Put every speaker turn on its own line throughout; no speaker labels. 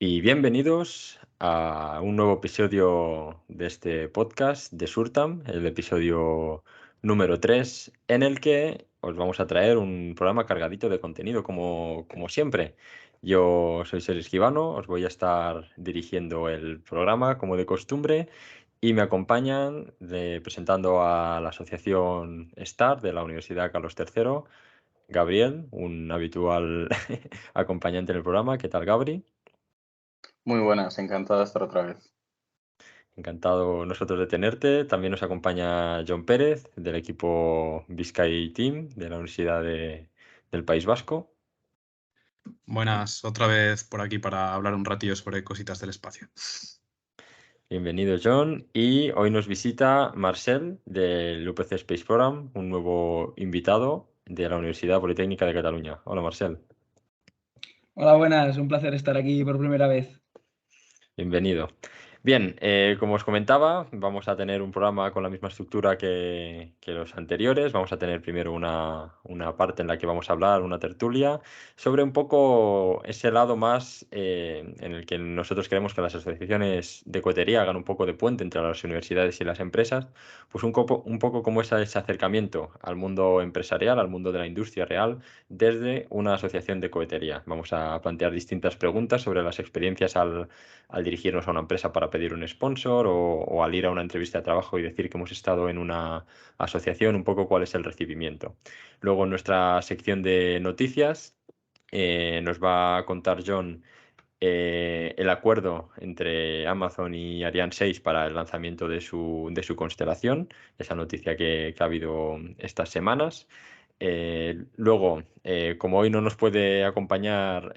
Y bienvenidos a un nuevo episodio de este podcast de Surtam, el episodio número 3, en el que os vamos a traer un programa cargadito de contenido, como siempre. Yo soy Sergio Esquivano, os voy a estar dirigiendo el programa como de costumbre y me acompañan presentando a la asociación STAR de la Universidad Carlos III, Gabriel, un habitual acompañante en el programa. ¿Qué tal, Gabri?
Muy buenas, encantado de estar otra vez.
Encantado nosotros de tenerte. También nos acompaña John Pérez del equipo Vizcay Team de la Universidad del País Vasco.
Buenas, otra vez por aquí para hablar un ratillo sobre cositas del espacio.
Bienvenido, John. Y hoy nos visita Marcel del UPC Space Program, un nuevo invitado de la Universidad Politécnica de Cataluña. Hola, Marcel.
Hola, buenas, un placer estar aquí por primera vez.
Bienvenido. Bien, como os comentaba, vamos a tener un programa con la misma estructura que los anteriores. Vamos a tener primero una parte en la que vamos a hablar, una tertulia, sobre un poco ese lado más en el que nosotros queremos que las asociaciones de cohetería hagan un poco de puente entre las universidades y las empresas, pues un poco como ese acercamiento al mundo empresarial, al mundo de la industria real, desde una asociación de cohetería. Vamos a plantear distintas preguntas sobre las experiencias al dirigirnos a una empresa para pedir un sponsor o al ir a una entrevista de trabajo y decir que hemos estado en una asociación, un poco cuál es el recibimiento. Luego en nuestra sección de noticias nos va a contar John el acuerdo entre Amazon y Ariane 6 para el lanzamiento de su constelación, esa noticia que ha habido estas semanas. Luego, como hoy no nos puede acompañar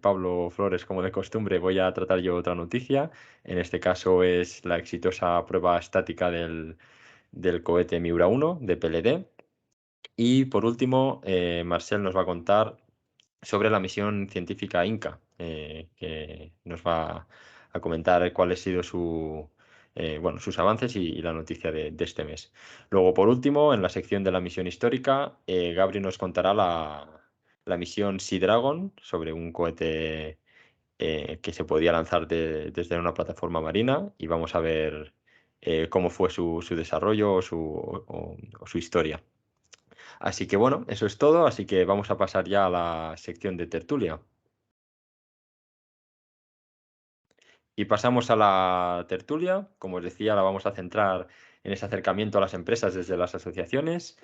Pablo Flores como de costumbre, voy a tratar yo otra noticia. En este caso es la exitosa prueba estática del cohete Miura 1 de PLD. Y por último, Marcel nos va a contar sobre la misión científica Inca, que nos va a comentar cuál ha sido bueno, sus avances y la noticia de este mes. Luego, por último, en la sección de la misión histórica, Gabri nos contará la misión Sea Dragon sobre un cohete que se podía lanzar desde una plataforma marina y vamos a ver cómo fue su desarrollo o su historia. Así que bueno, eso es todo, así que vamos a pasar ya a la sección de tertulia. Y pasamos a la tertulia. Como os decía, la vamos a centrar en ese acercamiento a las empresas desde las asociaciones.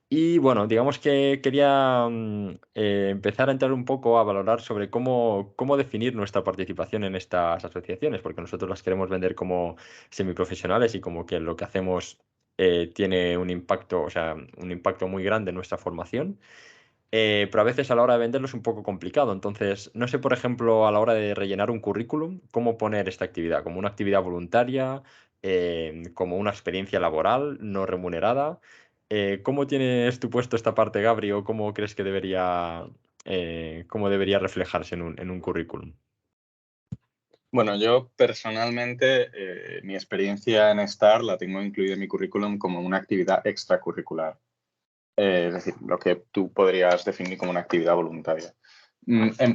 Y bueno, digamos que quería empezar a entrar un poco a valorar sobre cómo definir nuestra participación en estas asociaciones, porque nosotros las queremos vender como semiprofesionales y como que lo que hacemos tiene un impacto, o sea, un impacto muy grande en nuestra formación. Pero a veces a la hora de venderlo es un poco complicado. Entonces, no sé, por ejemplo, a la hora de rellenar un currículum, cómo poner esta actividad, como una actividad voluntaria, como una experiencia laboral no remunerada. ¿Cómo tienes tú puesto esta parte, Gabri, o cómo crees que cómo debería reflejarse en un currículum?
Bueno, yo personalmente mi experiencia en STAR la tengo incluida en mi currículum como una actividad extracurricular. Es decir, lo que tú podrías definir como una actividad voluntaria.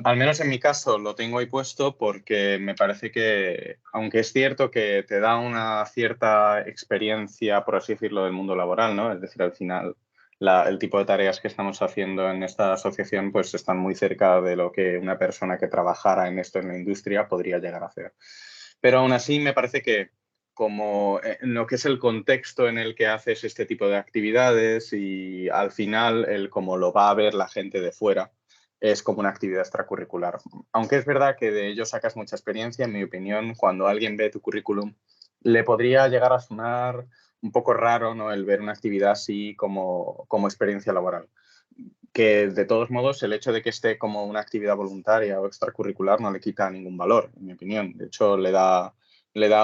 Al menos en mi caso lo tengo ahí puesto porque me parece que, aunque es cierto que te da una cierta experiencia, por así decirlo, del mundo laboral, ¿no? Es decir, al final el tipo de tareas que estamos haciendo en esta asociación pues están muy cerca de lo que una persona que trabajara en esto en la industria podría llegar a hacer. Pero aún así me parece que como en lo que es el contexto en el que haces este tipo de actividades y al final el cómo lo va a ver la gente de fuera es como una actividad extracurricular. Aunque es verdad que de ello sacas mucha experiencia, en mi opinión, cuando alguien ve tu currículum, le podría llegar a sonar un poco raro, ¿no? El ver una actividad así como experiencia laboral. Que de todos modos el hecho de que esté como una actividad voluntaria o extracurricular no le quita ningún valor, en mi opinión. De hecho, le da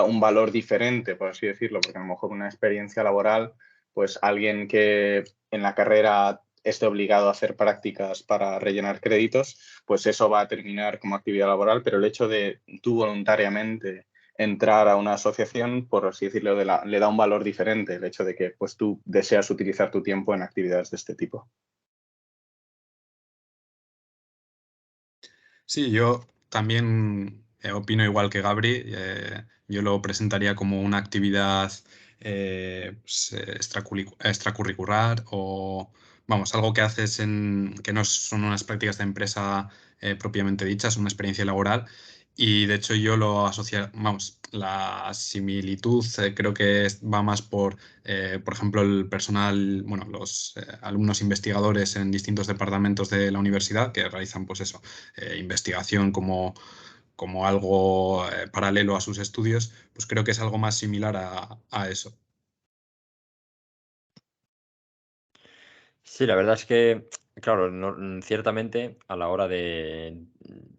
un valor diferente, por así decirlo, porque a lo mejor una experiencia laboral, pues alguien que en la carrera esté obligado a hacer prácticas para rellenar créditos, pues eso va a terminar como actividad laboral, pero el hecho de tú voluntariamente entrar a una asociación, por así decirlo, le da un valor diferente, el hecho de que pues tú deseas utilizar tu tiempo en actividades de este tipo.
Sí, yo también opino igual que Gabri. Yo lo presentaría como una actividad pues, extracurricular o, vamos, algo que haces que no son unas prácticas de empresa propiamente dichas, una experiencia laboral. Y de hecho yo lo asocio, vamos, la similitud creo que va más por ejemplo, el personal, bueno, los alumnos investigadores en distintos departamentos de la universidad que realizan, pues eso, investigación como algo paralelo a sus estudios, pues creo que es algo más similar a eso.
Sí, la verdad es que, claro, ciertamente a la hora de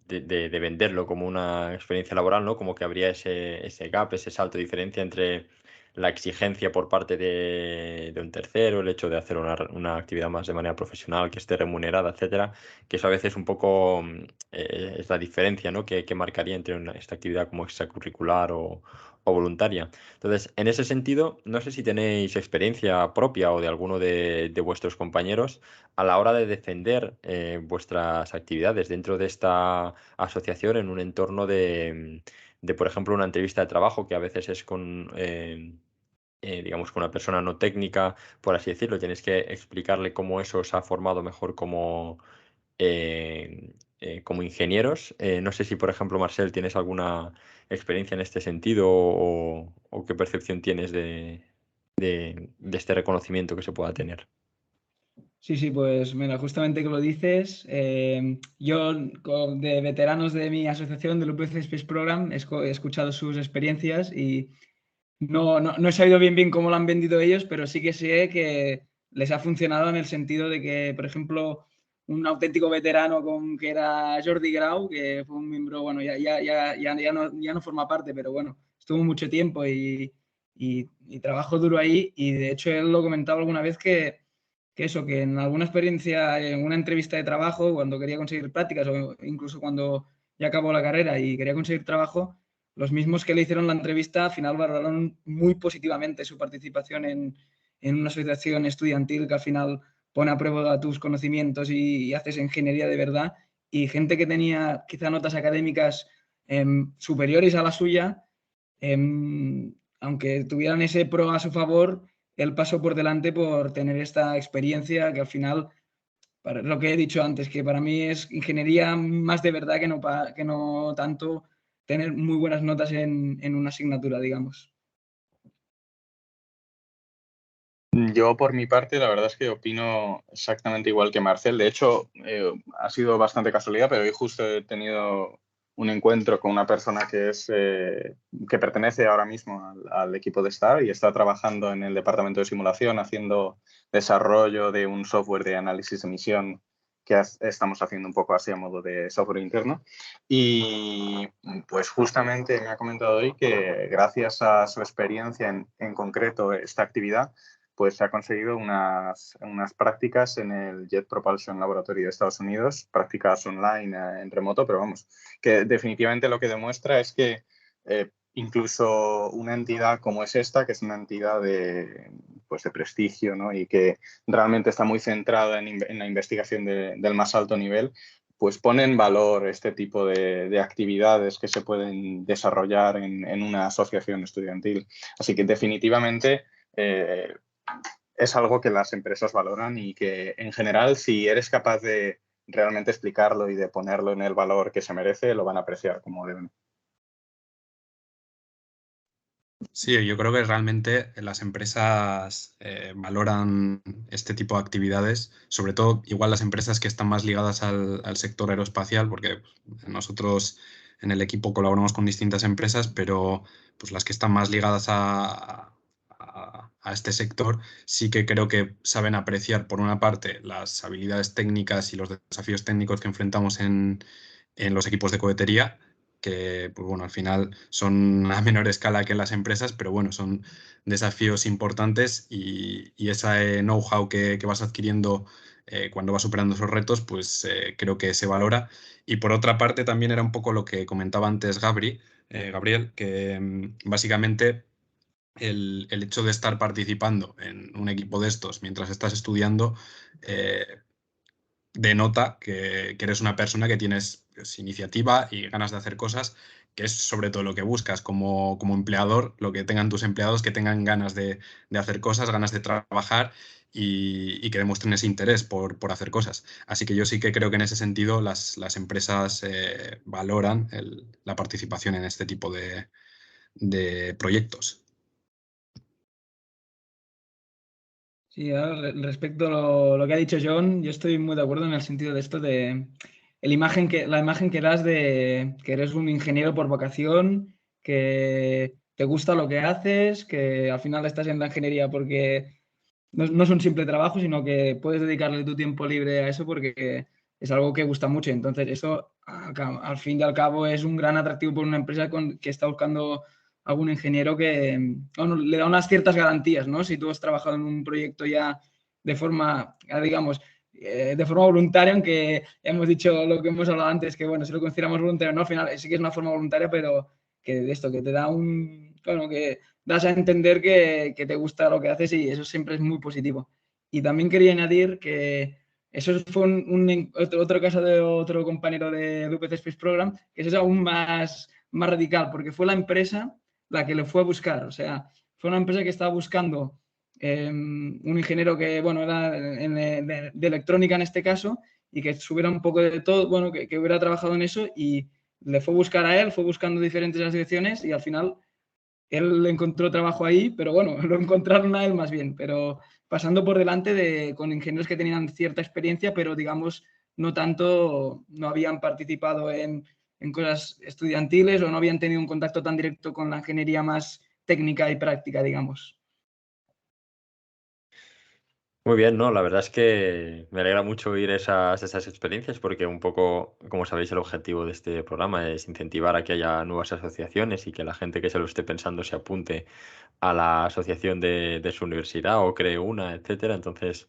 venderlo como una experiencia laboral, ¿no? Como que habría ese gap, ese salto de diferencia entre la exigencia por parte de un tercero, el hecho de hacer una actividad más de manera profesional, que esté remunerada, etcétera, que eso a veces un poco es la diferencia, ¿no? Que marcaría entre esta actividad como extracurricular o voluntaria. Entonces, en ese sentido, no sé si tenéis experiencia propia o de alguno de vuestros compañeros a la hora de defender vuestras actividades dentro de esta asociación en un entorno de, por ejemplo, una entrevista de trabajo que a veces es digamos, con una persona no técnica, por así decirlo. Tienes que explicarle cómo eso os ha formado mejor como ingenieros. No sé si, por ejemplo, Marcel, tienes alguna experiencia en este sentido o qué percepción tienes de este reconocimiento que se pueda tener.
Sí, sí, pues mira, justamente que lo dices, yo de veteranos de mi asociación, del UPC Space Program, he escuchado sus experiencias y no he sabido bien cómo lo han vendido ellos, pero sí que sé que les ha funcionado en el sentido de que, por ejemplo, un auténtico veterano que era Jordi Grau, que fue un miembro, bueno, ya no forma parte, pero bueno, estuvo mucho tiempo y trabajó duro ahí y de hecho él lo comentaba alguna vez que en alguna experiencia, en una entrevista de trabajo, cuando quería conseguir prácticas o incluso cuando ya acabó la carrera y quería conseguir trabajo, los mismos que le hicieron la entrevista al final valoraron muy positivamente su participación en una asociación estudiantil que al final pone a prueba tus conocimientos y haces ingeniería de verdad. Y gente que tenía quizá notas académicas superiores a la suya, aunque tuvieran ese pro a su favor, él pasó por delante por tener esta experiencia que al final, para lo que he dicho antes, que para mí es ingeniería más de verdad que no tanto tener muy buenas notas en una asignatura, digamos.
Yo, por mi parte, la verdad es que opino exactamente igual que Marcel. De hecho, ha sido bastante casualidad, pero hoy justo he tenido un encuentro con una persona que pertenece ahora mismo al equipo de STAR y está trabajando en el departamento de simulación haciendo desarrollo de un software de análisis de emisión que estamos haciendo un poco así a modo de software interno. Y pues justamente me ha comentado hoy que gracias a su experiencia en concreto esta actividad, pues se ha conseguido unas prácticas en el Jet Propulsion Laboratory de Estados Unidos, prácticas online en remoto, pero vamos, que definitivamente lo que demuestra es que incluso una entidad como es esta, que es una entidad pues de prestigio, ¿no? Y que realmente está muy centrada en la investigación del más alto nivel, pues pone en valor este tipo de actividades que se pueden desarrollar en una asociación estudiantil. Así que definitivamente es algo que las empresas valoran y que en general, si eres capaz de realmente explicarlo y de ponerlo en el valor que se merece, lo van a apreciar como deben.
Sí, yo creo que realmente las empresas valoran este tipo de actividades, sobre todo igual las empresas que están más ligadas al sector aeroespacial, porque nosotros en el equipo colaboramos con distintas empresas, pero pues las que están más ligadas a este sector sí que creo que saben apreciar, por una parte, las habilidades técnicas y los desafíos técnicos que enfrentamos en los equipos de cohetería, que pues bueno, al final son a menor escala que las empresas, pero bueno, son desafíos importantes y ese know-how que vas adquiriendo cuando vas superando esos retos, pues creo que se valora. Y por otra parte también era un poco lo que comentaba antes Gabriel, que básicamente el hecho de estar participando en un equipo de estos mientras estás estudiando denota que eres una persona que tienes pues, iniciativa y ganas de hacer cosas que es sobre todo lo que buscas como empleador, lo que tengan tus empleados, que tengan ganas de hacer cosas, ganas de trabajar y que demuestren ese interés por hacer cosas. Así que yo sí que creo que en ese sentido las empresas valoran la participación en este tipo de proyectos.
Sí, respecto a lo que ha dicho John, yo estoy muy de acuerdo en el sentido de esto de la imagen que das de que eres un ingeniero por vocación, que te gusta lo que haces, que al final estás en la ingeniería porque no es un simple trabajo, sino que puedes dedicarle tu tiempo libre a eso porque es algo que gusta mucho. Entonces, eso al fin y al cabo es un gran atractivo por una empresa que está buscando algún ingeniero que bueno, le da unas ciertas garantías, ¿no? Si tú has trabajado en un proyecto ya de forma, digamos, de forma voluntaria, aunque hemos dicho lo que hemos hablado antes, que bueno, si lo consideramos voluntario, no, al final sí que es una forma voluntaria, pero que de esto, que te da bueno, que das a entender que te gusta lo que haces y eso siempre es muy positivo. Y también quería añadir que eso fue otro caso de otro compañero de UPC Space Program, que eso es aún más radical, porque fue la empresa la que le fue a buscar. O sea, fue una empresa que estaba buscando un ingeniero que, bueno, era de electrónica en este caso, y que supiera un poco de todo, bueno, que hubiera trabajado en eso, y le fue a buscar a él, fue buscando diferentes asociaciones y al final él encontró trabajo ahí, pero bueno, lo encontraron a él más bien, pero pasando por delante con ingenieros que tenían cierta experiencia, pero digamos, no tanto, no habían participado en cosas estudiantiles o no habían tenido un contacto tan directo con la ingeniería más técnica y práctica, digamos.
Muy bien, ¿no? La verdad es que me alegra mucho oír esas experiencias porque un poco, como sabéis, el objetivo de este programa es incentivar a que haya nuevas asociaciones y que la gente que se lo esté pensando se apunte a la asociación de su universidad o cree una, etcétera. Entonces,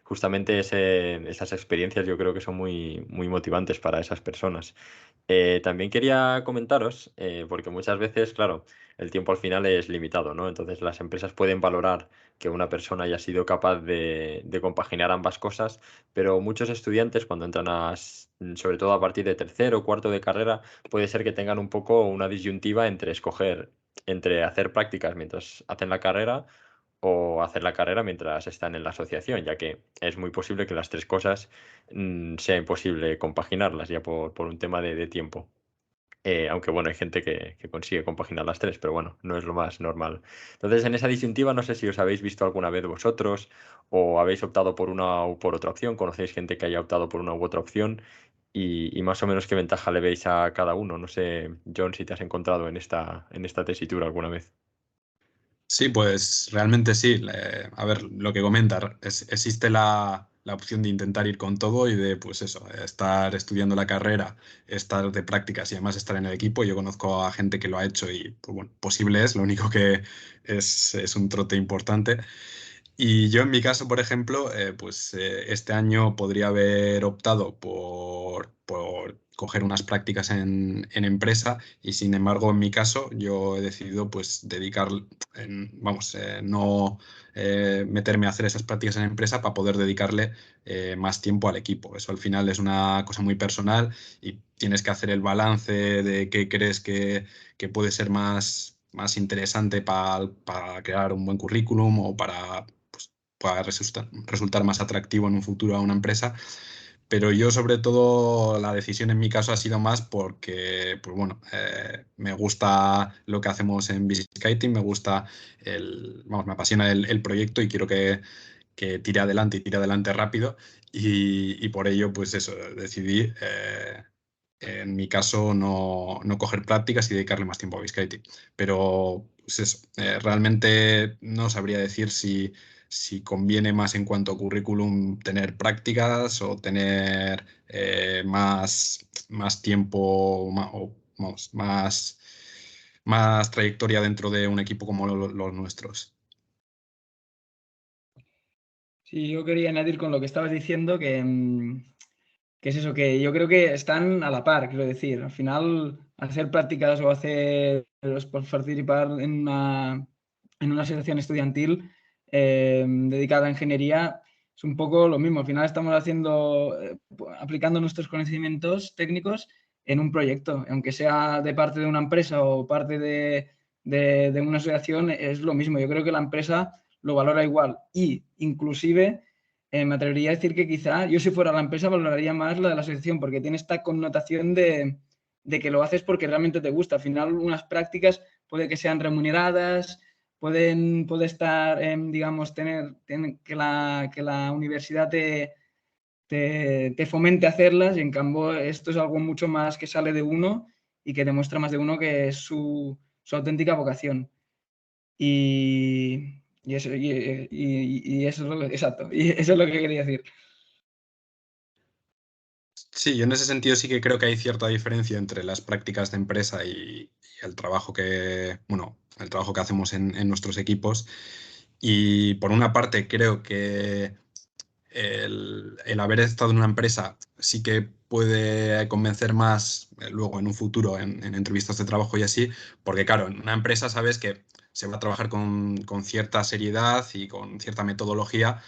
justamente esas experiencias yo creo que son muy, muy motivantes para esas personas. También quería comentaros, porque muchas veces, claro, el tiempo al final es limitado, ¿no? Entonces las empresas pueden valorar que una persona haya sido capaz de compaginar ambas cosas, pero muchos estudiantes cuando entran sobre todo a partir de tercero o cuarto de carrera, puede ser que tengan un poco una disyuntiva entre escoger, entre hacer prácticas mientras hacen la carrera o hacer la carrera mientras están en la asociación, ya que es muy posible que las tres cosas sea imposible compaginarlas ya por un tema de tiempo. Aunque bueno, hay gente que consigue compaginar las tres, pero bueno, no es lo más normal. Entonces, en esa disyuntiva, no sé si os habéis visto alguna vez vosotros o habéis optado por una u por otra opción, conocéis gente que haya optado por una u otra opción y más o menos qué ventaja le veis a cada uno. No sé, John, si te has encontrado en esta tesitura alguna vez.
Sí, pues realmente sí. A ver, lo que comenta, existe la opción de intentar ir con todo y de, pues eso, estar estudiando la carrera, estar de prácticas y además estar en el equipo. Yo conozco a gente que lo ha hecho y, pues bueno, posible es, lo único que es un trote importante. Y yo en mi caso, por ejemplo, pues este año podría haber optado por coger unas prácticas en empresa y sin embargo en mi caso yo he decidido pues dedicar, vamos, no meterme a hacer esas prácticas en empresa para poder dedicarle más tiempo al equipo. Eso al final es una cosa muy personal y tienes que hacer el balance de qué crees que puede ser más interesante para crear un buen currículum o para pueda resultar más atractivo en un futuro a una empresa. Pero yo, sobre todo, la decisión en mi caso ha sido más porque, pues bueno, me gusta lo que hacemos en Visiskating, me gusta vamos, me apasiona el proyecto y quiero que tire adelante y tire adelante rápido. Y por ello, pues eso, decidí, en mi caso, no coger prácticas y dedicarle más tiempo a Visiskating. Pero, pues eso, realmente no sabría decir si conviene más en cuanto a currículum tener prácticas o tener más tiempo o vamos, más trayectoria dentro de un equipo como los nuestros.
Sí, yo quería añadir con lo que estabas diciendo que es eso, que yo creo que están a la par, quiero decir. Al final, hacer prácticas o participar en una asociación estudiantil dedicada a ingeniería es un poco lo mismo. Al final estamos aplicando nuestros conocimientos técnicos en un proyecto, aunque sea de parte de una empresa o parte de una asociación, es lo mismo. Yo creo que la empresa lo valora igual y inclusive me atrevería a decir que quizá yo si fuera la empresa valoraría más la de la asociación porque tiene esta connotación de que lo haces porque realmente te gusta. Al final unas prácticas puede que sean remuneradas, puede estar, digamos, tener que la universidad te fomente a hacerlas y en cambio esto es algo mucho más que sale de uno y que demuestra más de uno que es su auténtica vocación. Y eso, y eso es lo que, exacto, y eso es lo que quería decir.
Sí, yo en ese sentido sí que creo que hay cierta diferencia entre las prácticas de empresa y el trabajo el trabajo que hacemos en nuestros equipos. Y por una parte creo que el haber estado en una empresa sí que puede convencer más luego en un futuro en entrevistas de trabajo y así, porque claro, en una empresa sabes que se va a trabajar con cierta seriedad y con cierta metodología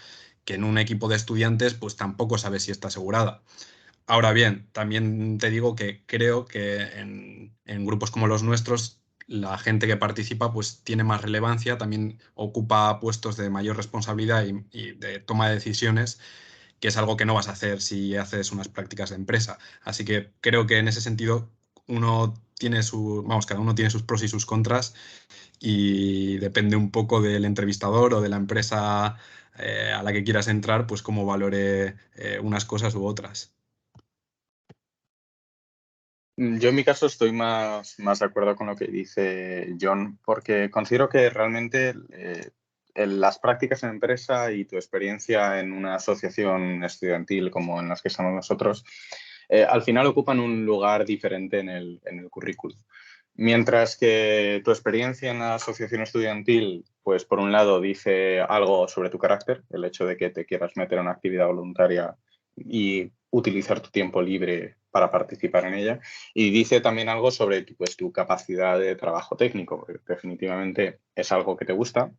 que en un equipo de estudiantes pues tampoco sabes si está asegurada. Ahora bien, también te digo que creo que en grupos como los nuestros, la gente que participa pues tiene más relevancia, también ocupa puestos de mayor responsabilidad y de toma de decisiones, que es algo que no vas a hacer si haces unas prácticas de empresa. Así que creo que en ese sentido cada uno tiene sus pros y sus contras y depende un poco del entrevistador o de la empresa a la que quieras entrar, pues cómo valore unas cosas u otras.
Yo en mi caso estoy más de acuerdo con lo que dice John, porque considero que realmente las prácticas en empresa y tu experiencia en una asociación estudiantil como en las que estamos nosotros, al final ocupan un lugar diferente en el currículum. Mientras que tu experiencia en la asociación estudiantil, pues por un lado dice algo sobre tu carácter, el hecho de que te quieras meter en una actividad voluntaria y utilizar tu tiempo libre para participar en ella, y dice también algo sobre pues, tu capacidad de trabajo técnico, porque definitivamente es algo que te gusta,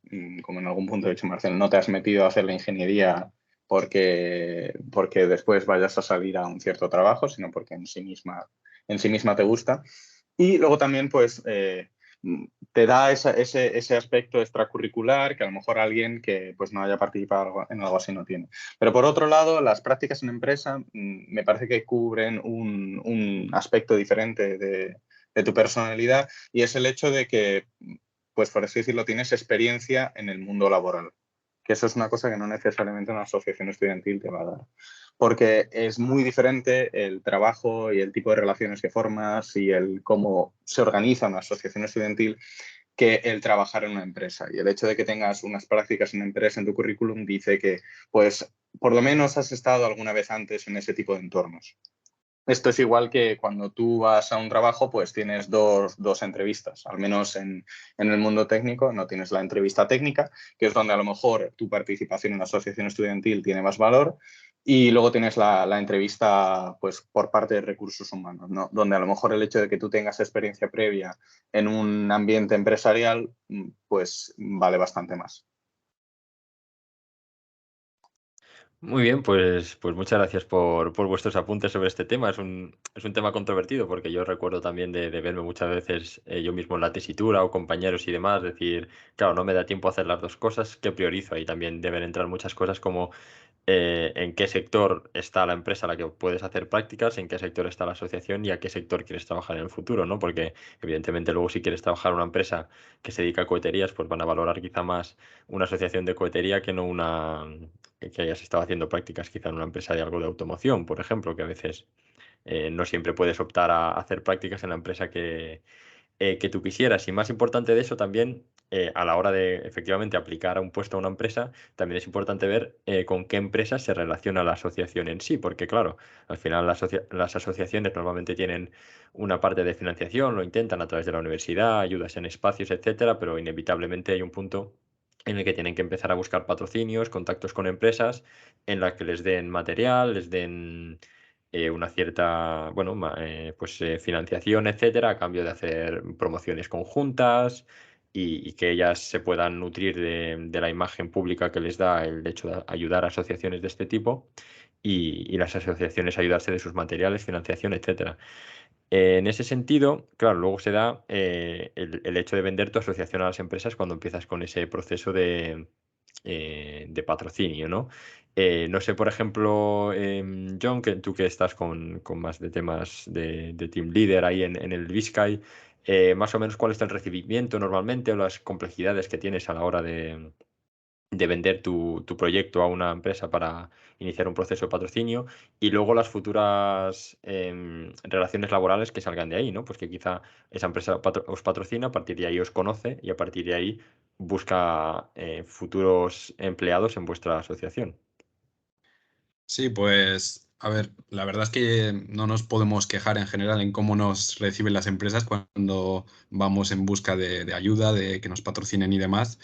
como en algún punto he dicho Marcel, no te has metido a hacer la ingeniería porque después vayas a salir a un cierto trabajo, sino porque en sí misma te gusta. Y luego también, pues, te da ese aspecto extracurricular que a lo mejor alguien que pues, no haya participado en algo así no tiene. Pero por otro lado, las prácticas en empresa me parece que cubren un aspecto diferente de tu personalidad y es el hecho de que, pues por así decirlo, tienes experiencia en el mundo laboral. Que eso es una cosa que no necesariamente una asociación estudiantil te va a dar. Porque es muy diferente el trabajo y el tipo de relaciones que formas y el cómo se organiza una asociación estudiantil que el trabajar en una empresa. Y el hecho de que tengas unas prácticas en empresa en tu currículum dice que, pues, por lo menos has estado alguna vez antes en ese tipo de entornos. Esto es igual que cuando tú vas a un trabajo, pues tienes dos entrevistas, al menos en el mundo técnico no tienes la entrevista técnica, que es donde a lo mejor tu participación en la asociación estudiantil tiene más valor, y luego tienes la entrevista pues, por parte de recursos humanos, ¿no? Donde a lo mejor el hecho de que tú tengas experiencia previa en un ambiente empresarial, pues vale bastante más.
Muy bien, pues muchas gracias por vuestros apuntes sobre este tema. Es un tema controvertido porque yo recuerdo también de verme muchas veces yo mismo en la tesitura o compañeros y demás, decir, claro, no me da tiempo a hacer las dos cosas, ¿qué priorizo? Ahí también deben entrar muchas cosas como en qué sector está la empresa a la que puedes hacer prácticas, en qué sector está la asociación y a qué sector quieres trabajar en el futuro, ¿no? Porque evidentemente luego si quieres trabajar en una empresa que se dedica a coheterías, pues van a valorar quizá más una asociación de cohetería que no una que hayas estado haciendo prácticas quizá en una empresa de algo de automoción, por ejemplo, que a veces no siempre puedes optar a hacer prácticas en la empresa que tú quisieras. Y más importante de eso también, a la hora de efectivamente aplicar a un puesto a una empresa, también es importante ver con qué empresa se relaciona la asociación en sí, porque claro, al final las asociaciones normalmente tienen una parte de financiación, lo intentan a través de la universidad, ayudas en espacios, etcétera, pero inevitablemente hay un punto en el que tienen que empezar a buscar patrocinios, contactos con empresas, en las que les den material, les den una cierta, bueno, pues financiación, etcétera, a cambio de hacer promociones conjuntas y que ellas se puedan nutrir de la imagen pública que les da el hecho de ayudar a asociaciones de este tipo. y las asociaciones ayudarse de sus materiales, financiación, etcétera. En ese sentido, claro, luego se da el hecho de vender tu asociación a las empresas cuando empiezas con ese proceso de patrocinio, ¿no? No sé, por ejemplo, John, que tú que estás con más de temas de team leader ahí en el Biscay, más o menos cuál es el recibimiento normalmente o las complejidades que tienes a la hora de vender tu proyecto a una empresa para iniciar un proceso de patrocinio y luego las futuras relaciones laborales que salgan de ahí, ¿no? Pues que quizá esa empresa os patrocina, a partir de ahí os conoce y a partir de ahí busca futuros empleados en vuestra asociación.
Sí, pues, a ver, la verdad es que no nos podemos quejar en general en cómo nos reciben las empresas cuando vamos en busca de ayuda, de que nos patrocinen y demás.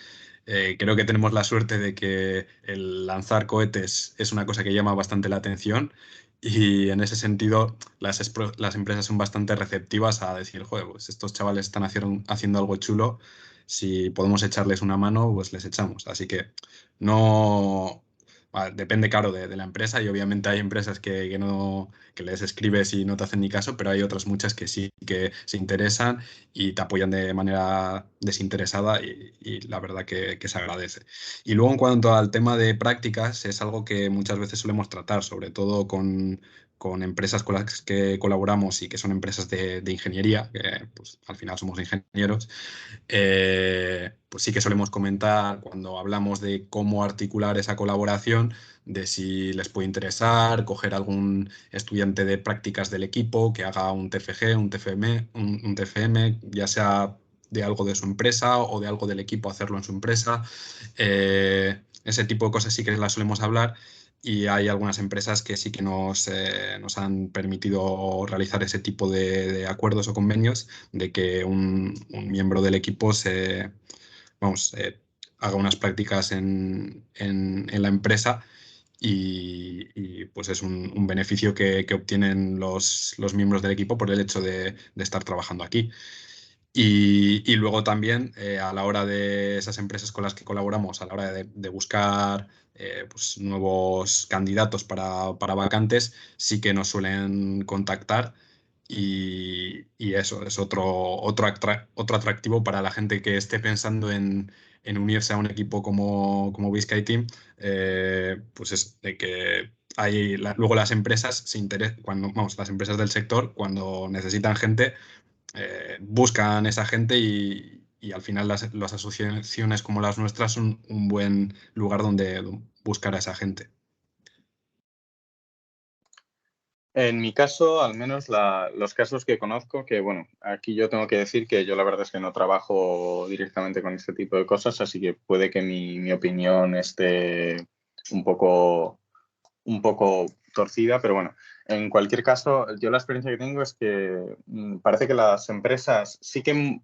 Creo que tenemos la suerte de que el lanzar cohetes es una cosa que llama bastante la atención y en ese sentido las empresas son bastante receptivas a decir, joder, pues estos chavales están haciendo algo chulo, si podemos echarles una mano, pues les echamos. Así que no... Depende, claro, de la empresa y obviamente hay empresas que no, que les escribes y no te hacen ni caso, pero hay otras muchas que sí que se interesan y te apoyan de manera desinteresada y la verdad que se agradece. Y luego en cuanto al tema de prácticas, es algo que muchas veces solemos tratar, sobre todo con empresas con las que colaboramos y que son empresas de ingeniería, que pues, al final somos ingenieros. Pues sí que solemos comentar cuando hablamos de cómo articular esa colaboración, de si les puede interesar, coger algún estudiante de prácticas del equipo que haga un TFG, un TFM, un TFM, ya sea de algo de su empresa o de algo del equipo, hacerlo en su empresa. Ese tipo de cosas sí que las solemos hablar. Y hay algunas empresas que sí que nos han permitido realizar ese tipo de acuerdos o convenios de que un miembro del equipo haga unas prácticas en la empresa pues es un beneficio que obtienen los miembros del equipo por el hecho de estar trabajando aquí. Y luego también a la hora de esas empresas con las que colaboramos, a la hora de buscar pues nuevos candidatos para vacantes, sí que nos suelen contactar y eso es otro atractivo para la gente que esté pensando en unirse a un equipo como Biscay Team, pues es de que luego las empresas las empresas del sector, cuando necesitan gente, buscan esa gente y al final las asociaciones como las nuestras son un buen lugar donde buscar a esa gente.
En mi caso, al menos los casos que conozco, que bueno, aquí yo tengo que decir que yo la verdad es que no trabajo directamente con este tipo de cosas, así que puede que mi opinión esté un poco torcida, pero bueno, en cualquier caso, yo la experiencia que tengo es que parece que las empresas sí que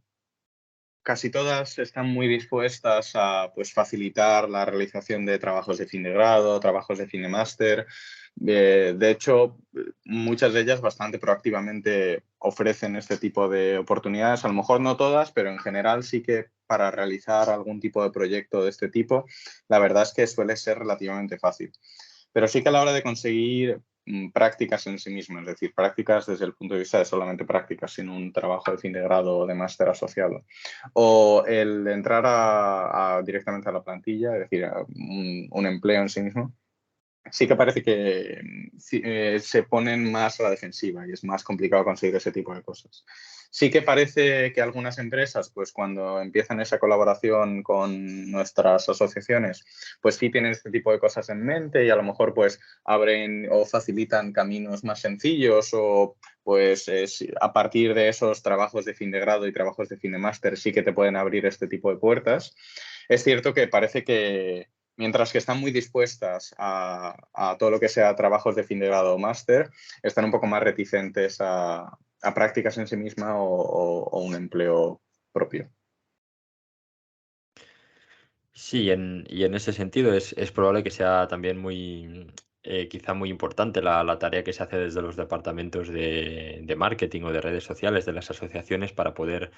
casi todas están muy dispuestas a pues, facilitar la realización de trabajos de fin de grado, trabajos de fin de máster. De hecho, muchas de ellas bastante proactivamente ofrecen este tipo de oportunidades. A lo mejor no todas, pero en general sí que para realizar algún tipo de proyecto de este tipo, la verdad es que suele ser relativamente fácil. Pero sí que a la hora de conseguir prácticas en sí mismas, es decir, prácticas desde el punto de vista de solamente prácticas, sin un trabajo de fin de grado o de máster asociado, o el entrar directamente a la plantilla, es decir, a un empleo en sí mismo, sí que parece que se ponen más a la defensiva y es más complicado conseguir ese tipo de cosas. Sí que parece que algunas empresas, pues cuando empiezan esa colaboración con nuestras asociaciones, pues sí tienen este tipo de cosas en mente y a lo mejor pues abren o facilitan caminos más sencillos o pues a partir de esos trabajos de fin de grado y trabajos de fin de máster sí que te pueden abrir este tipo de puertas. Es cierto que parece que mientras que están muy dispuestas a todo lo que sea trabajos de fin de grado o máster, están un poco más reticentes a prácticas en sí misma o un empleo propio.
Sí, y en ese sentido es probable que sea también quizá muy importante la tarea que se hace desde los departamentos de marketing o de redes sociales de las asociaciones para poder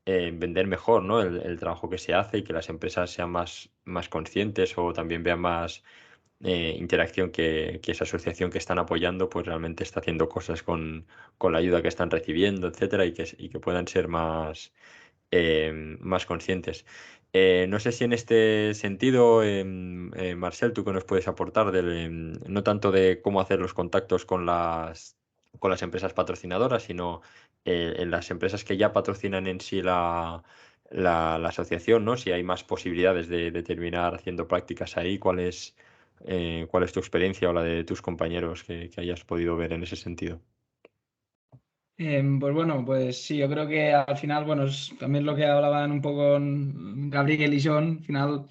vender mejor, ¿no? El trabajo que se hace y que las empresas sean más conscientes o también vean más interacción que esa asociación que están apoyando pues realmente está haciendo cosas con la ayuda que están recibiendo, etcétera, y que puedan ser más conscientes. No sé si en este sentido, Marcel, tú que nos puedes aportar no tanto de cómo hacer los contactos con las empresas patrocinadoras, sino en las empresas que ya patrocinan en sí la asociación, ¿no? Si hay más posibilidades de terminar haciendo prácticas ahí, cuál es tu experiencia o la de tus compañeros que hayas podido ver en ese sentido?
Pues bueno, pues sí, yo creo que al final, bueno, es también lo que hablaban un poco Gabriel y John, al final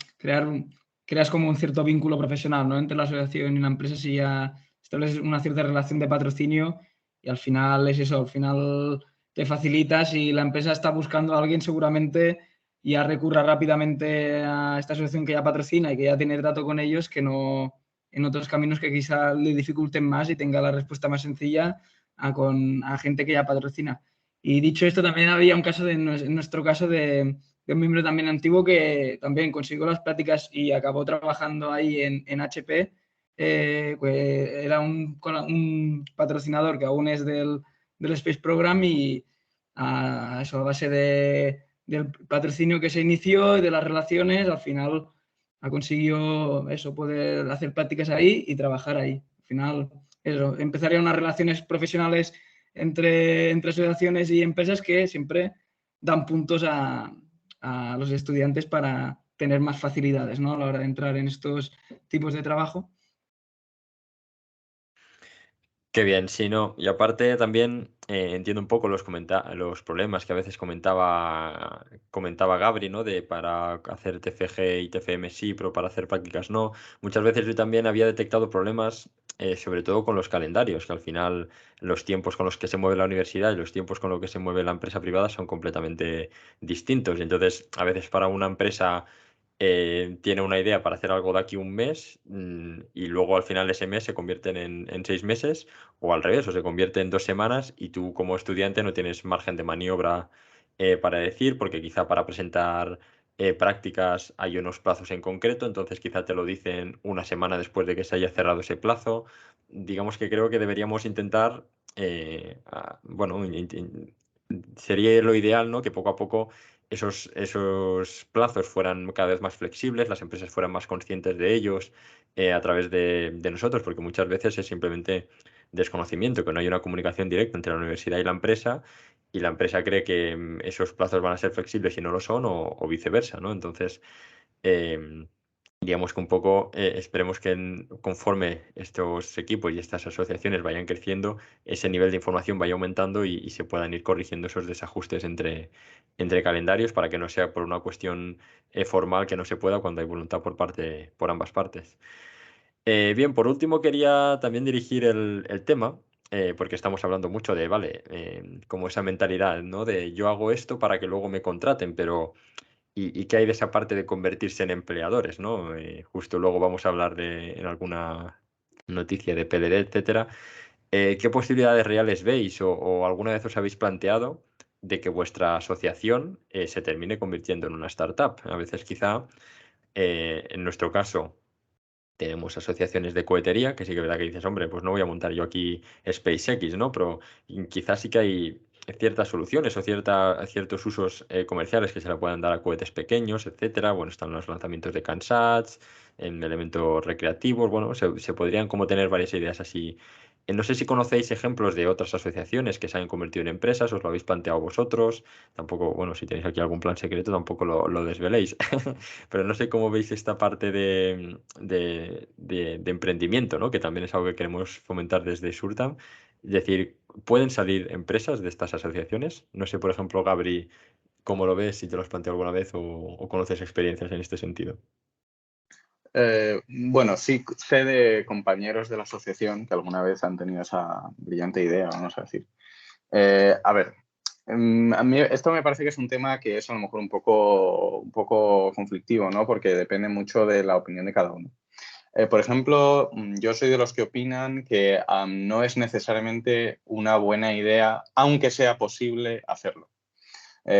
creas como un cierto vínculo profesional, ¿no? Entre la asociación y la empresa, si ya estableces una cierta relación de patrocinio y al final es eso, al final te facilita, si la empresa está buscando a alguien seguramente ya recurra rápidamente a esta asociación que ya patrocina y que ya tiene trato con ellos, que no en otros caminos que quizá le dificulten más y tenga la respuesta más sencilla a gente que ya patrocina. Y dicho esto, también había un caso, en nuestro caso, de un miembro también antiguo que también consiguió las prácticas y acabó trabajando ahí en HP. Pues era un patrocinador que aún es del Space Program y a base del patrocinio que se inició y de las relaciones, al final ha conseguido eso, poder hacer prácticas ahí y trabajar ahí. Al final, eso, empezaría unas relaciones profesionales entre asociaciones y empresas que siempre dan puntos a los estudiantes para tener más facilidades, ¿no? A la hora de entrar en estos tipos de trabajo.
Qué bien, sí, no. Y aparte también entiendo un poco los problemas que a veces comentaba Gabri, ¿no? De para hacer TFG y TFM sí, pero para hacer prácticas no. Muchas veces yo también había detectado problemas, sobre todo con los calendarios, que al final los tiempos con los que se mueve la universidad y los tiempos con los que se mueve la empresa privada son completamente distintos. Y entonces, a veces para una empresa tiene una idea para hacer algo de aquí un mes, y luego al final ese mes se convierten en 6 meses, o al revés, o se convierte en 2 semanas y tú como estudiante no tienes margen de maniobra para decir, porque quizá para presentar prácticas hay unos plazos en concreto, entonces quizá te lo dicen una semana después de que se haya cerrado ese plazo. Digamos que creo que deberíamos intentar, bueno, sería lo ideal, ¿no? Que poco a poco esos plazos fueran cada vez más flexibles, las empresas fueran más conscientes de ellos a través de nosotros, porque muchas veces es simplemente desconocimiento, que no hay una comunicación directa entre la universidad y la empresa cree que esos plazos van a ser flexibles y no lo son, o viceversa, ¿no? Entonces, em, digamos que un poco esperemos que conforme estos equipos y estas asociaciones vayan creciendo, ese nivel de información vaya aumentando y se puedan ir corrigiendo esos desajustes entre calendarios para que no sea por una cuestión formal que no se pueda cuando hay voluntad por ambas partes. Bien, por último quería también dirigir el tema, porque estamos hablando mucho de, vale, como esa mentalidad, ¿no? De yo hago esto para que luego me contraten, pero ¿y qué hay de esa parte de convertirse en empleadores, ¿no? Justo luego vamos a hablar en alguna noticia de PDD, etcétera. ¿Qué posibilidades reales veis o alguna vez os habéis planteado de que vuestra asociación se termine convirtiendo en una startup? A veces quizá, en nuestro caso, tenemos asociaciones de cohetería, que sí que es verdad que dices, hombre, pues no voy a montar yo aquí SpaceX, ¿no? Pero quizás sí que hay ciertas soluciones o ciertos usos comerciales que se le puedan dar a cohetes pequeños, etcétera. Bueno, están los lanzamientos de CANSATs, en elementos recreativos, bueno, se podrían como tener varias ideas así. No sé si conocéis ejemplos de otras asociaciones que se han convertido en empresas, os lo habéis planteado vosotros. Tampoco, bueno, si tenéis aquí algún plan secreto, tampoco lo desveléis. Pero no sé cómo veis esta parte de emprendimiento, ¿no? Que también es algo que queremos fomentar desde Surtam. Es decir, ¿pueden salir empresas de estas asociaciones? No sé, por ejemplo, Gabri, ¿cómo lo ves? Si te lo has planteado alguna vez o conoces experiencias en este sentido.
Bueno, sí sé de compañeros de la asociación que alguna vez han tenido esa brillante idea, vamos a decir. A ver, a mí esto me parece que es un tema que es a lo mejor un poco conflictivo, ¿no? Porque depende mucho de la opinión de cada uno. Por ejemplo, yo soy de los que opinan que no es necesariamente una buena idea, aunque sea posible hacerlo.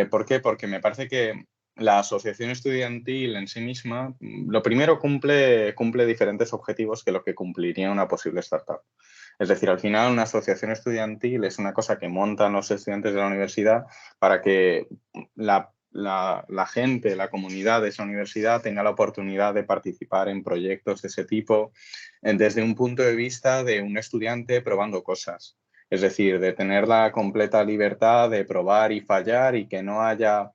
¿Por qué? Porque me parece que la asociación estudiantil en sí misma, lo primero cumple diferentes objetivos que lo que cumpliría una posible startup. Es decir, al final una asociación estudiantil es una cosa que montan los estudiantes de la universidad para que la gente, la comunidad de esa universidad tenga la oportunidad de participar en proyectos de ese tipo desde un punto de vista de un estudiante probando cosas. Es decir, de tener la completa libertad de probar y fallar y que no haya...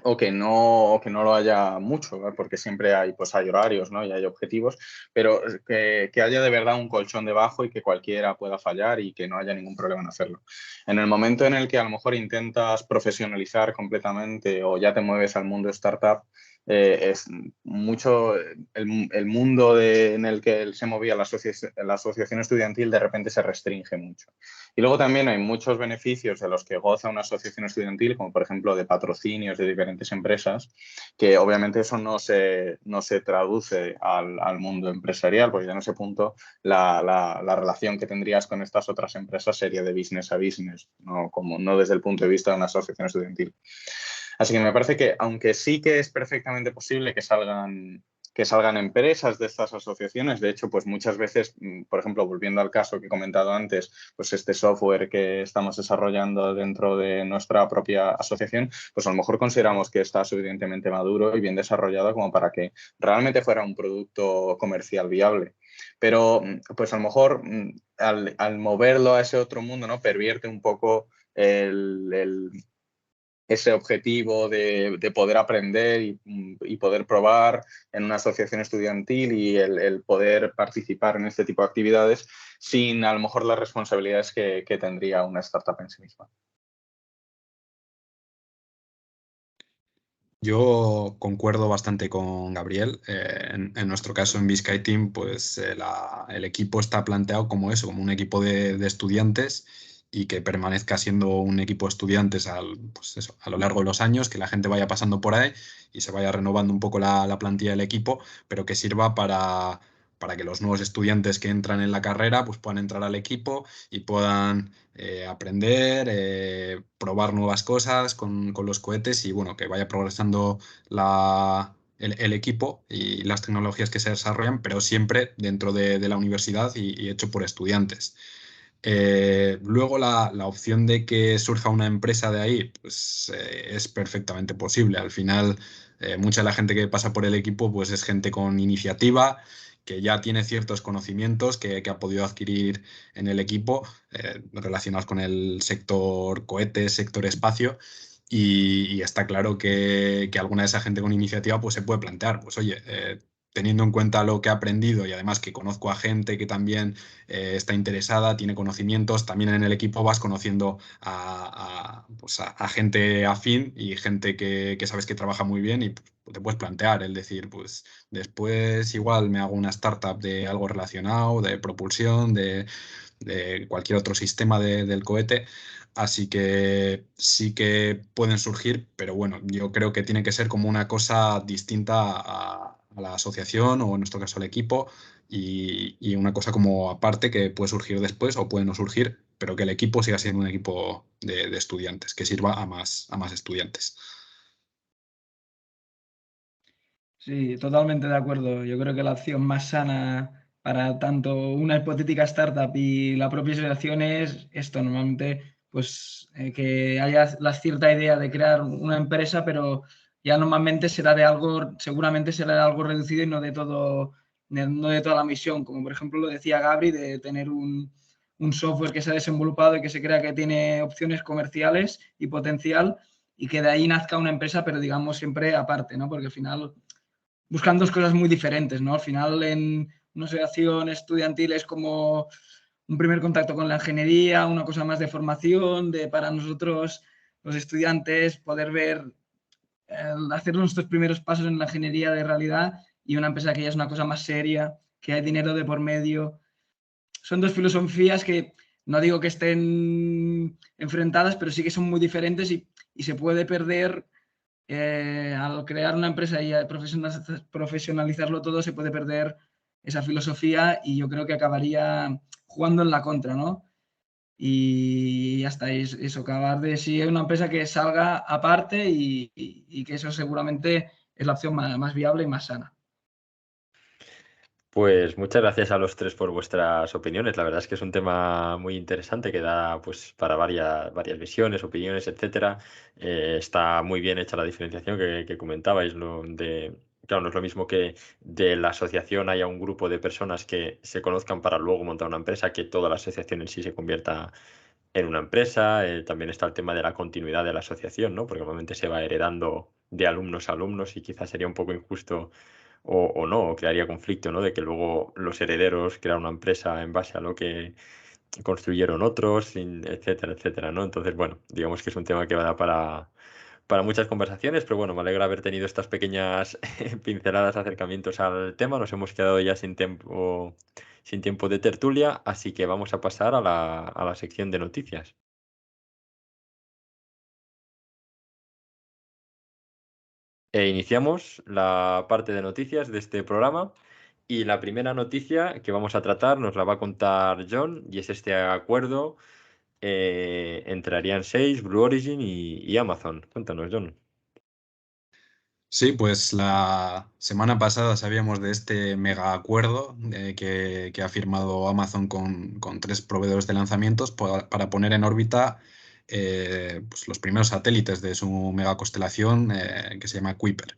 o que no lo haya mucho, ¿verdad? Porque siempre hay horarios, ¿no? Y hay objetivos, pero que haya de verdad un colchón debajo y que cualquiera pueda fallar y que no haya ningún problema en hacerlo. En el momento en el que a lo mejor intentas profesionalizar completamente o ya te mueves al mundo startup, es mucho el mundo en el que se movía la asociación estudiantil de repente se restringe mucho. Y luego también hay muchos beneficios de los que goza una asociación estudiantil, como por ejemplo de patrocinios de diferentes empresas, que obviamente eso no se traduce al mundo empresarial, porque ya en ese punto la relación que tendrías con estas otras empresas sería de business a business, no desde el punto de vista de una asociación estudiantil. Así que me parece que, aunque sí que es perfectamente posible que salgan empresas de estas asociaciones, de hecho, pues muchas veces, por ejemplo, volviendo al caso que he comentado antes, pues este software que estamos desarrollando dentro de nuestra propia asociación, pues a lo mejor consideramos que está suficientemente maduro y bien desarrollado como para que realmente fuera un producto comercial viable. Pero, pues a lo mejor al moverlo a ese otro mundo, ¿no? Pervierte un poco ese objetivo de poder aprender y poder probar en una asociación estudiantil y el poder participar en este tipo de actividades sin a lo mejor las responsabilidades que tendría una startup en sí misma.
Yo concuerdo bastante con Gabriel. En nuestro caso, en Biscay Team, pues el equipo está planteado como eso, como un equipo de estudiantes y que permanezca siendo un equipo de estudiantes pues eso, a lo largo de los años, que la gente vaya pasando por ahí y se vaya renovando un poco la plantilla del equipo, pero que sirva para que los nuevos estudiantes que entran en la carrera pues puedan entrar al equipo y puedan aprender, probar nuevas cosas con los cohetes y bueno, que vaya progresando el equipo y las tecnologías que se desarrollan, pero siempre dentro de la universidad y hecho por estudiantes. Luego la opción de que surja una empresa de ahí, pues es perfectamente posible. Al final, mucha de la gente que pasa por el equipo, pues es gente con iniciativa, que ya tiene ciertos conocimientos que ha podido adquirir en el equipo relacionados con el sector cohetes, sector espacio. Y está claro que alguna de esa gente con iniciativa pues se puede plantear, pues oye, teniendo en cuenta lo que he aprendido y además que conozco a gente que también está interesada, tiene conocimientos, también en el equipo vas conociendo pues a gente afín y gente que sabes que trabaja muy bien y pues, te puedes plantear el decir, pues después igual me hago una startup de algo relacionado, de propulsión, de cualquier otro sistema del cohete. Así que sí que pueden surgir, pero bueno, yo creo que tiene que ser como una cosa distinta a la asociación o en nuestro caso al equipo y una cosa como aparte que puede surgir después o puede no surgir, pero que el equipo siga siendo un equipo de estudiantes, que sirva a más estudiantes.
Sí, totalmente de acuerdo. Yo creo que la opción más sana para tanto una hipotética startup y la propia asociación es esto, normalmente, pues que haya la cierta idea de crear una empresa, pero ya normalmente será de algo, seguramente será de algo reducido y no de todo, no de toda la misión, como por ejemplo lo decía Gabri, de tener un software que se ha desenvolupado y que se crea que tiene opciones comerciales y potencial y que de ahí nazca una empresa, pero digamos siempre aparte, ¿no? Porque al final buscan dos cosas muy diferentes, ¿no? Al final, en una asociación estudiantil es como un primer contacto con la ingeniería, una cosa más de formación, de para nosotros, los estudiantes, poder ver, hacer nuestros primeros pasos en la ingeniería de realidad y una empresa que ya es una cosa más seria, que hay dinero de por medio. Son dos filosofías que no digo que estén enfrentadas, pero sí que son muy diferentes y se puede perder al crear una empresa y profesionalizarlo todo, se puede perder esa filosofía y yo creo que acabaría jugando en la contra, ¿no? y hasta eso, acabar de si es una empresa que salga aparte y que eso seguramente es la opción más viable y más sana.
Pues muchas gracias a los tres por vuestras opiniones. La verdad es que es un tema muy interesante que da pues para varias visiones, opiniones, etcétera. Está muy bien hecha la diferenciación que comentabais, claro, no es lo mismo que de la asociación haya un grupo de personas que se conozcan para luego montar una empresa, que toda la asociación en sí se convierta en una empresa. También está el tema de la continuidad de la asociación, ¿no? Porque normalmente se va heredando de alumnos a alumnos y quizás sería un poco injusto o no, o crearía conflicto, ¿no? De que luego los herederos crean una empresa en base a lo que construyeron otros, etcétera, etcétera, ¿no? Entonces, bueno, digamos que es un tema que va a dar para muchas conversaciones, pero bueno, me alegra haber tenido estas pequeñas pinceladas, acercamientos al tema. Nos hemos quedado ya sin tiempo de tertulia, así que vamos a pasar a la sección de noticias. Iniciamos la parte de noticias de este programa y la primera noticia que vamos a tratar nos la va a contar John y es este acuerdo entre Ariane 6, Blue Origin y Amazon. Cuéntanos, John.
Sí, pues la semana pasada sabíamos de este mega acuerdo que ha firmado Amazon con 3 proveedores de lanzamientos para poner en órbita pues los primeros satélites de su mega constelación que se llama Kuiper.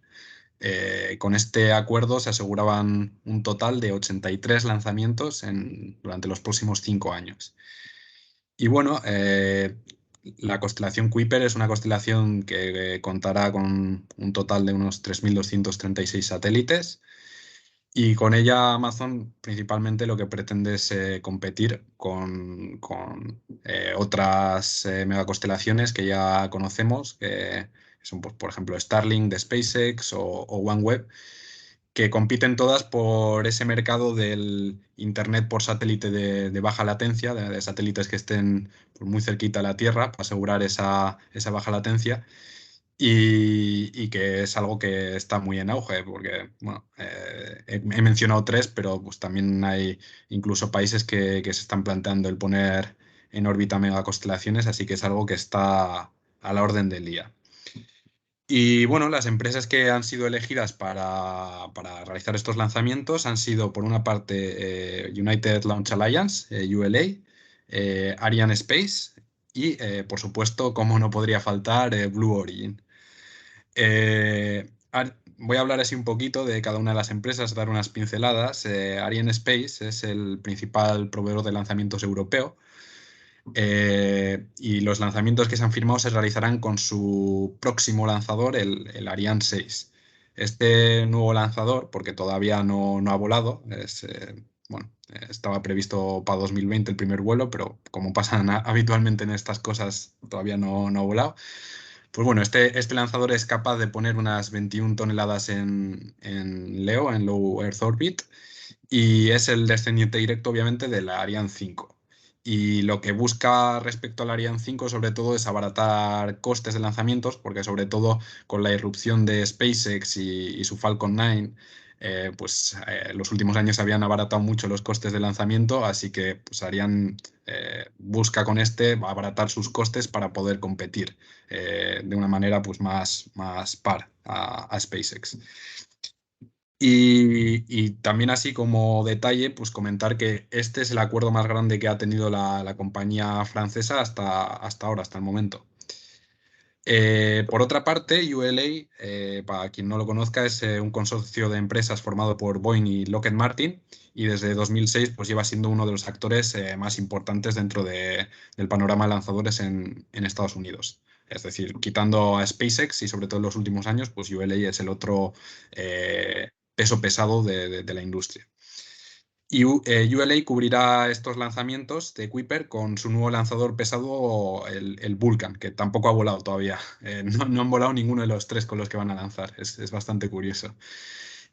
Con este acuerdo se aseguraban un total de 83 lanzamientos durante los próximos 5 años. Y bueno, la constelación Kuiper es una constelación que contará con un total de unos 3.236 satélites y con ella Amazon principalmente lo que pretende es competir con otras megaconstelaciones que ya conocemos, que son, pues, por ejemplo, Starlink de SpaceX o OneWeb, que compiten todas por ese mercado del Internet por satélite de baja latencia, de satélites que estén pues, muy cerquita a la Tierra para asegurar esa baja latencia y que es algo que está muy en auge, porque bueno, he mencionado 3, pero pues, también hay incluso países que se están planteando el poner en órbita megaconstelaciones, así que es algo que está a la orden del día. Y bueno, las empresas que han sido elegidas para realizar estos lanzamientos han sido, por una parte, United Launch Alliance, ULA, Arianespace y, por supuesto, como no podría faltar, Blue Origin. Voy a hablar así un poquito de cada una de las empresas, dar unas pinceladas. Arianespace es el principal proveedor de lanzamientos europeo. Y los lanzamientos que se han firmado se realizarán con su próximo lanzador, el Ariane 6. Este nuevo lanzador, porque todavía no ha volado, estaba previsto para 2020 el primer vuelo, pero como pasa habitualmente en estas cosas, todavía no ha volado. Pues bueno, este lanzador es capaz de poner unas 21 toneladas en LEO, en Low Earth Orbit, y es el descendiente directo, obviamente, de la Ariane 5. Y lo que busca respecto al Ariane 5 sobre todo es abaratar costes de lanzamientos, porque sobre todo con la irrupción de SpaceX y su Falcon 9, los últimos años habían abaratado mucho los costes de lanzamiento, así que pues, Ariane busca con abaratar sus costes para poder competir de una manera pues, más par a SpaceX. Y también así como detalle, pues comentar que este es el acuerdo más grande que ha tenido la compañía francesa hasta ahora, hasta el momento. Por otra parte, ULA, para quien no lo conozca, es un consorcio de empresas formado por Boeing y Lockheed Martin y desde 2006 pues, lleva siendo uno de los actores más importantes dentro del panorama de lanzadores en Estados Unidos. Es decir, quitando a SpaceX y sobre todo en los últimos años, pues ULA es el otro peso pesado de la industria. Y ULA cubrirá estos lanzamientos de Kuiper con su nuevo lanzador pesado, el Vulcan, que tampoco ha volado todavía. No han volado ninguno de los 3 con los que van a lanzar. Es bastante curioso.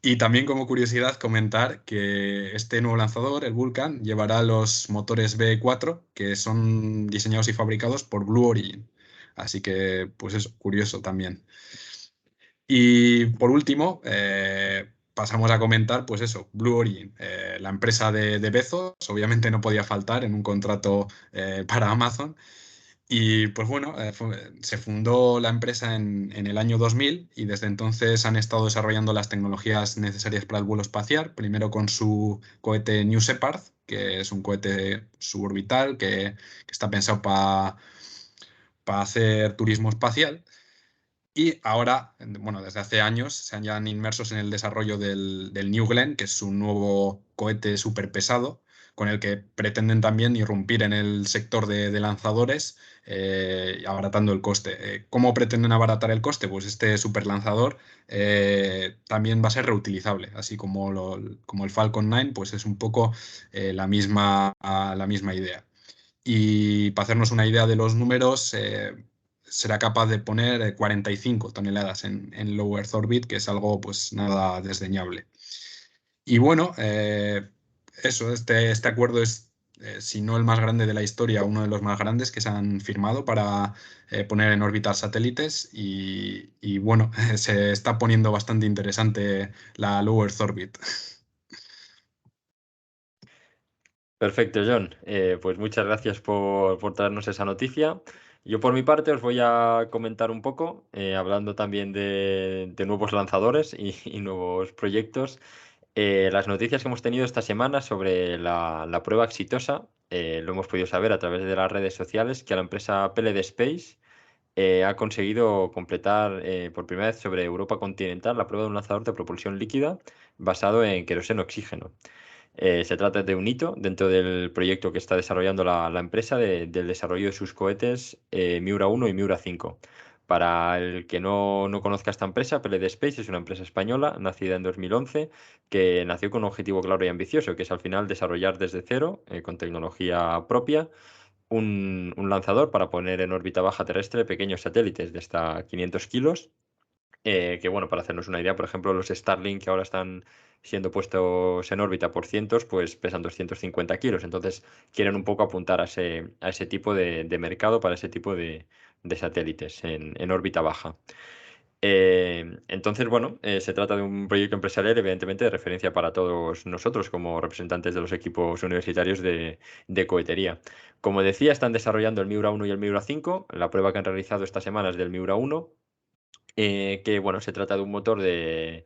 Y también como curiosidad comentar que este nuevo lanzador, el Vulcan, llevará los motores V4 que son diseñados y fabricados por Blue Origin. Así que, pues es curioso también. Y por último, pasamos a comentar, pues eso, Blue Origin, la empresa de Bezos, obviamente no podía faltar en un contrato para Amazon. Y pues bueno, se fundó la empresa en el año 2000 y desde entonces han estado desarrollando las tecnologías necesarias para el vuelo espacial, primero con su cohete New Shepard, que es un cohete suborbital que está pensado para hacer turismo espacial. Y ahora, bueno, desde hace años se han ya inmersos en el desarrollo del New Glenn, que es un nuevo cohete súper pesado, con el que pretenden también irrumpir en el sector de lanzadores, abaratando el coste. ¿Cómo pretenden abaratar el coste? Pues este superlanzador también va a ser reutilizable, así como, como el Falcon 9, pues es un poco la misma idea. Y para hacernos una idea de los números, será capaz de poner 45 toneladas en Low Earth Orbit, que es algo pues nada desdeñable. Y bueno, eso, este acuerdo es, si no el más grande de la historia, uno de los más grandes que se han firmado para poner en órbita satélites y bueno, se está poniendo bastante interesante la Low Earth Orbit.
Perfecto, John. Pues muchas gracias por traernos esa noticia. Yo por mi parte os voy a comentar un poco, hablando también de nuevos lanzadores y nuevos proyectos. Las noticias que hemos tenido esta semana sobre la prueba exitosa, lo hemos podido saber a través de las redes sociales, que la empresa PLD Space ha conseguido completar por primera vez sobre Europa continental la prueba de un lanzador de propulsión líquida basado en queroseno-oxígeno. Se trata de un hito dentro del proyecto que está desarrollando la empresa del desarrollo de sus cohetes Miura 1 y Miura 5. Para el que no conozca esta empresa, PLD Space es una empresa española nacida en 2011 que nació con un objetivo claro y ambicioso, que es al final desarrollar desde cero, con tecnología propia, un lanzador para poner en órbita baja terrestre pequeños satélites de hasta 500 kilos que bueno, para hacernos una idea, por ejemplo, los Starlink que ahora están siendo puestos en órbita por cientos, pues pesan 250 kilos. Entonces quieren un poco apuntar a ese tipo de mercado para ese tipo de satélites en órbita baja. Entonces, bueno, se trata de un proyecto empresarial, evidentemente, de referencia para todos nosotros como representantes de los equipos universitarios de cohetería. Como decía, están desarrollando el Miura 1 y el Miura 5. La prueba que han realizado esta semana es del Miura 1 que bueno, se trata de un motor de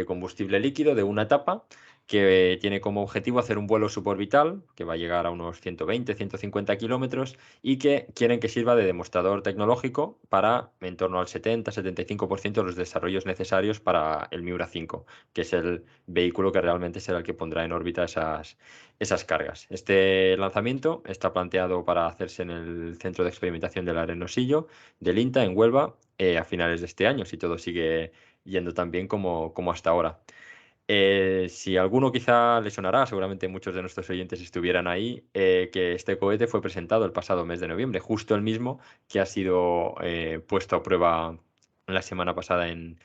combustible líquido de una etapa que tiene como objetivo hacer un vuelo suborbital que va a llegar a unos 120-150 kilómetros y que quieren que sirva de demostrador tecnológico para en torno al 70-75% de los desarrollos necesarios para el Miura 5, que es el vehículo que realmente será el que pondrá en órbita esas cargas. Este lanzamiento está planteado para hacerse en el Centro de Experimentación del Arenosillo del INTA en Huelva a finales de este año, si todo sigue yendo tan bien como hasta ahora. Si a alguno quizá le sonará, seguramente muchos de nuestros oyentes estuvieran ahí, que este cohete fue presentado el pasado mes de noviembre, justo el mismo que ha sido puesto a prueba la semana pasada en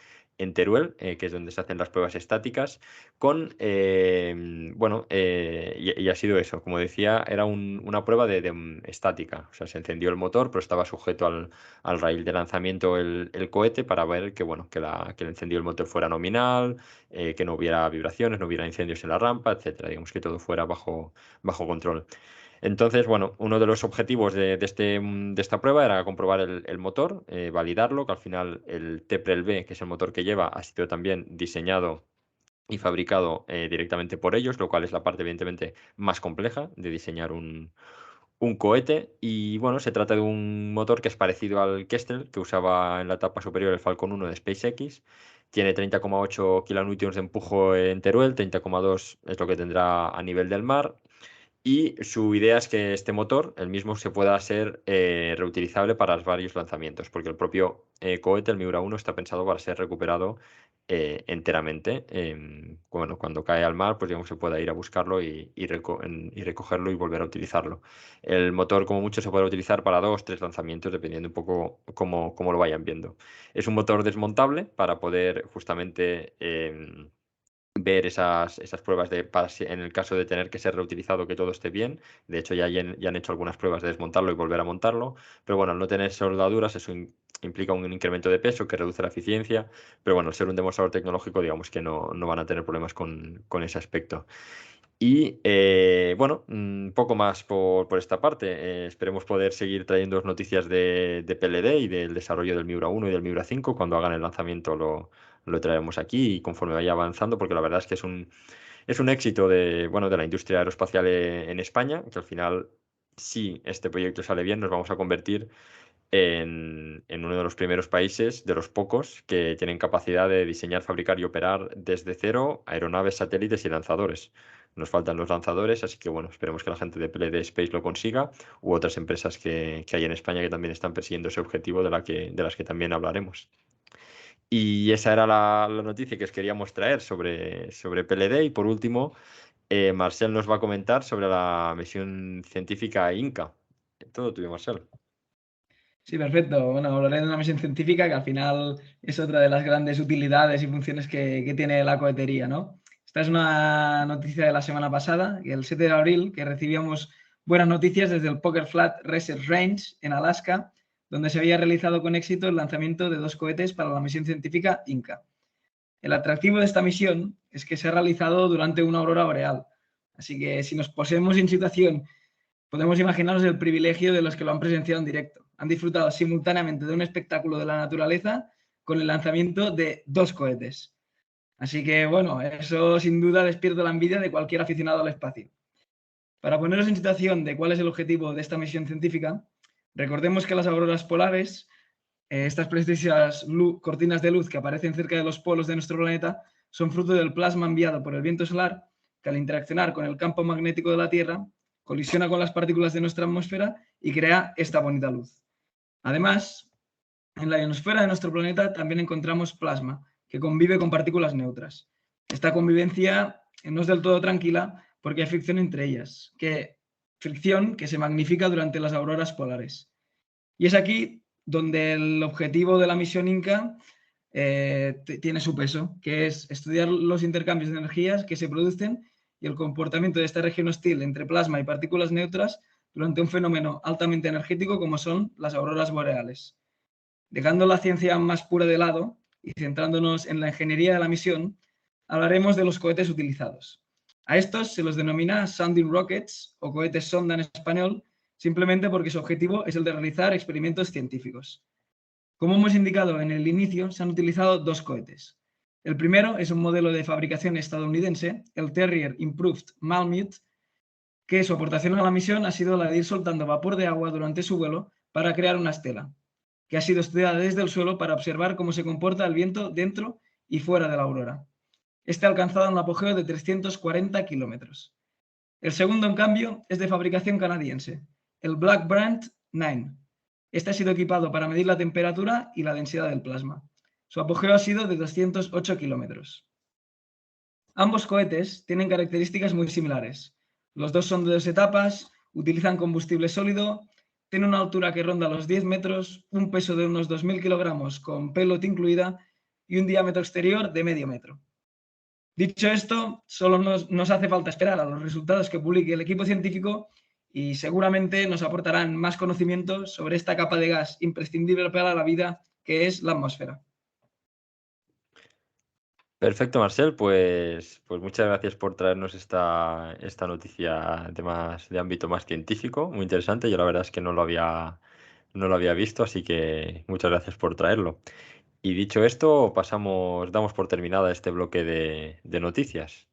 Teruel, que es donde se hacen las pruebas estáticas, bueno, y ha sido eso, como decía, era una prueba de estática, o sea, se encendió el motor, pero estaba sujeto al rail de lanzamiento el cohete para ver que, bueno, que el encendido del motor fuera nominal, que no hubiera vibraciones, no hubiera incendios en la rampa, etcétera. Digamos que todo fuera bajo control. Entonces, bueno, uno de los objetivos de esta prueba era comprobar el motor, validarlo, que al final el TPREL-B, que es el motor que lleva, ha sido también diseñado y fabricado directamente por ellos, lo cual es la parte evidentemente más compleja de diseñar un cohete. Y bueno, se trata de un motor que es parecido al Kestrel que usaba en la etapa superior el Falcon 1 de SpaceX. Tiene 30,8 kilonewtons de empujo en Teruel, 30,2 es lo que tendrá a nivel del mar. Y su idea es que este motor, el mismo, se pueda ser reutilizable para varios lanzamientos, porque el propio cohete, el Miura 1, está pensado para ser recuperado enteramente. Bueno, cuando cae al mar, pues digamos se pueda ir a buscarlo y recogerlo y volver a utilizarlo. El motor, como mucho, se podrá utilizar para 2-3 lanzamientos, dependiendo un poco cómo lo vayan viendo. Es un motor desmontable para poder justamente ver esas pruebas en el caso de tener que ser reutilizado, que todo esté bien. De hecho, ya han hecho algunas pruebas de desmontarlo y volver a montarlo. Pero bueno, al no tener soldaduras, eso implica un incremento de peso que reduce la eficiencia. Pero bueno, al ser un demostrador tecnológico, digamos que no van a tener problemas con ese aspecto. Y bueno, poco más por esta parte. Esperemos poder seguir trayendo noticias de PLD y del desarrollo del Miura 1 y del Miura 5. Cuando hagan el lanzamiento lo traeremos aquí y conforme vaya avanzando, porque la verdad es que es un éxito de la industria aeroespacial en España, que al final, si este proyecto sale bien, nos vamos a convertir en uno de los primeros países, de los pocos, que tienen capacidad de diseñar, fabricar y operar desde cero aeronaves, satélites y lanzadores. Nos faltan los lanzadores, así que bueno, esperemos que la gente de PLD Space lo consiga, u otras empresas que hay en España que también están persiguiendo ese objetivo de las que también hablaremos. Y esa era la noticia que os queríamos traer sobre PLD. Y por último, Marcel nos va a comentar sobre la misión científica Inca. Todo tuyo, Marcel.
Sí, perfecto. Bueno, hablaré de una misión científica que al final es otra de las grandes utilidades y funciones que tiene la cohetería, ¿no? Esta es una noticia de la semana pasada, el 7 de abril, que recibíamos buenas noticias desde el Poker Flat Research Range en Alaska, donde se había realizado con éxito el lanzamiento de 2 cohetes para la misión científica Inca. El atractivo de esta misión es que se ha realizado durante una aurora boreal, así que si nos posemos en situación, podemos imaginarnos el privilegio de los que lo han presenciado en directo. Han disfrutado simultáneamente de un espectáculo de la naturaleza con el lanzamiento de 2 cohetes. Así que, bueno, eso sin duda despierta la envidia de cualquier aficionado al espacio. Para poneros en situación de cuál es el objetivo de esta misión científica, recordemos que las auroras polares, estas preciosas cortinas de luz que aparecen cerca de los polos de nuestro planeta, son fruto del plasma enviado por el viento solar que al interaccionar con el campo magnético de la Tierra colisiona con las partículas de nuestra atmósfera y crea esta bonita luz. Además, en la ionosfera de nuestro planeta también encontramos plasma, que convive con partículas neutras. Esta convivencia no es del todo tranquila porque hay fricción entre ellas, fricción que se magnifica durante las auroras polares. Y es aquí donde el objetivo de la misión Inca tiene su peso, que es estudiar los intercambios de energías que se producen y el comportamiento de esta región hostil entre plasma y partículas neutras durante un fenómeno altamente energético como son las auroras boreales. Dejando la ciencia más pura de lado y centrándonos en la ingeniería de la misión, hablaremos de los cohetes utilizados. A estos se los denomina sounding rockets o cohetes sonda en español, simplemente porque su objetivo es el de realizar experimentos científicos. Como hemos indicado en el inicio, se han utilizado 2 cohetes. El primero es un modelo de fabricación estadounidense, el Terrier Improved Malamute, que su aportación a la misión ha sido la de ir soltando vapor de agua durante su vuelo para crear una estela, que ha sido estudiada desde el suelo para observar cómo se comporta el viento dentro y fuera de la aurora. Este ha alcanzado un apogeo de 340 kilómetros. El segundo, en cambio, es de fabricación canadiense, el Black Brant 9. Este ha sido equipado para medir la temperatura y la densidad del plasma. Su apogeo ha sido de 208 kilómetros. Ambos cohetes tienen características muy similares. Los dos son de 2 etapas, utilizan combustible sólido, tienen una altura que ronda los 10 metros, un peso de unos 2.000 kilogramos con payload incluida y un diámetro exterior de medio metro. Dicho esto, solo nos hace falta esperar a los resultados que publique el equipo científico y seguramente nos aportarán más conocimientos sobre esta capa de gas imprescindible para la vida que es la atmósfera.
Perfecto, Marcel, pues muchas gracias por traernos esta noticia de ámbito más científico, muy interesante. Yo la verdad es que no lo había visto, así que muchas gracias por traerlo. Y dicho esto, damos por terminada este bloque de noticias.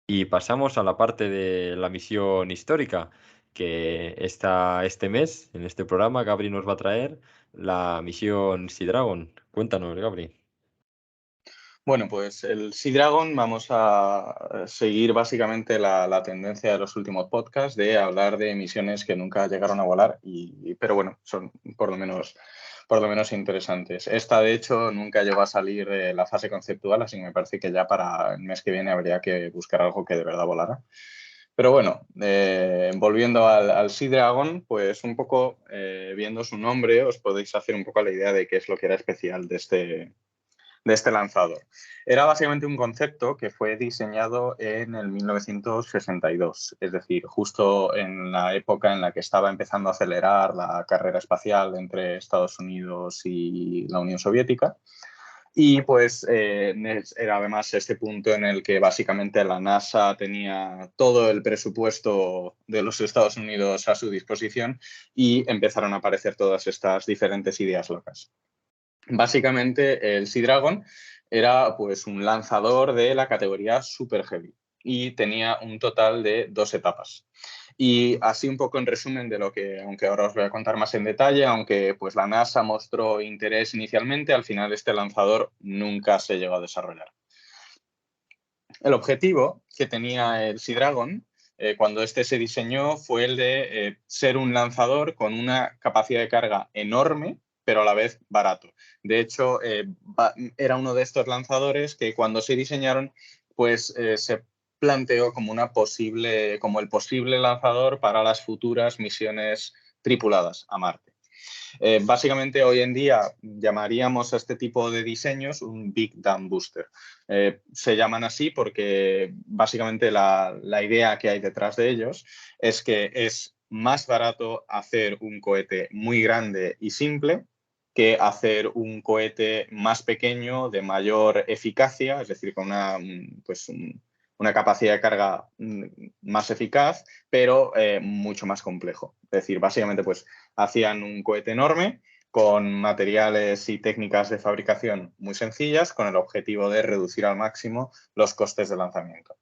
Y pasamos a la parte de la misión histórica, que este mes, en este programa, Gabri nos va a traer la misión Sea Dragon. Cuéntanos, Gabri.
Bueno, pues el Sea Dragon vamos a seguir básicamente la tendencia de los últimos podcasts de hablar de misiones que nunca llegaron a volar, pero bueno, son por lo menos interesantes. Esta, de hecho, nunca llegó a salir la fase conceptual, así que me parece que ya para el mes que viene habría que buscar algo que de verdad volara. Pero bueno, volviendo al Sea Dragon, pues un poco viendo su nombre os podéis hacer un poco la idea de qué es lo que era especial de de este lanzador. Era básicamente un concepto que fue diseñado en el 1962, es decir, justo en la época en la que estaba empezando a acelerar la carrera espacial entre Estados Unidos y la Unión Soviética. Y pues era además este punto en el que básicamente la NASA tenía todo el presupuesto de los Estados Unidos a su disposición y empezaron a aparecer todas estas diferentes ideas locas. Básicamente el Sea Dragon era pues un lanzador de la categoría Super Heavy y tenía un total de 2 etapas. Y así un poco en resumen de lo que, aunque ahora os voy a contar más en detalle, aunque pues la NASA mostró interés inicialmente, al final este lanzador nunca se llegó a desarrollar. El objetivo que tenía el Sea Dragon cuando este se diseñó fue el de ser un lanzador con una capacidad de carga enorme, pero a la vez barato. De hecho, era uno de estos lanzadores que cuando se diseñaron, pues se planteó como el posible lanzador para las futuras misiones tripuladas a Marte. Básicamente hoy en día llamaríamos a este tipo de diseños un Big Dumb Booster. Se llaman así porque básicamente la idea que hay detrás de ellos es que es más barato hacer un cohete muy grande y simple que hacer un cohete más pequeño, de mayor eficacia, es decir, con una capacidad de carga más eficaz, pero mucho más complejo. Es decir, básicamente pues hacían un cohete enorme con materiales y técnicas de fabricación muy sencillas, con el objetivo de reducir al máximo los costes de lanzamiento.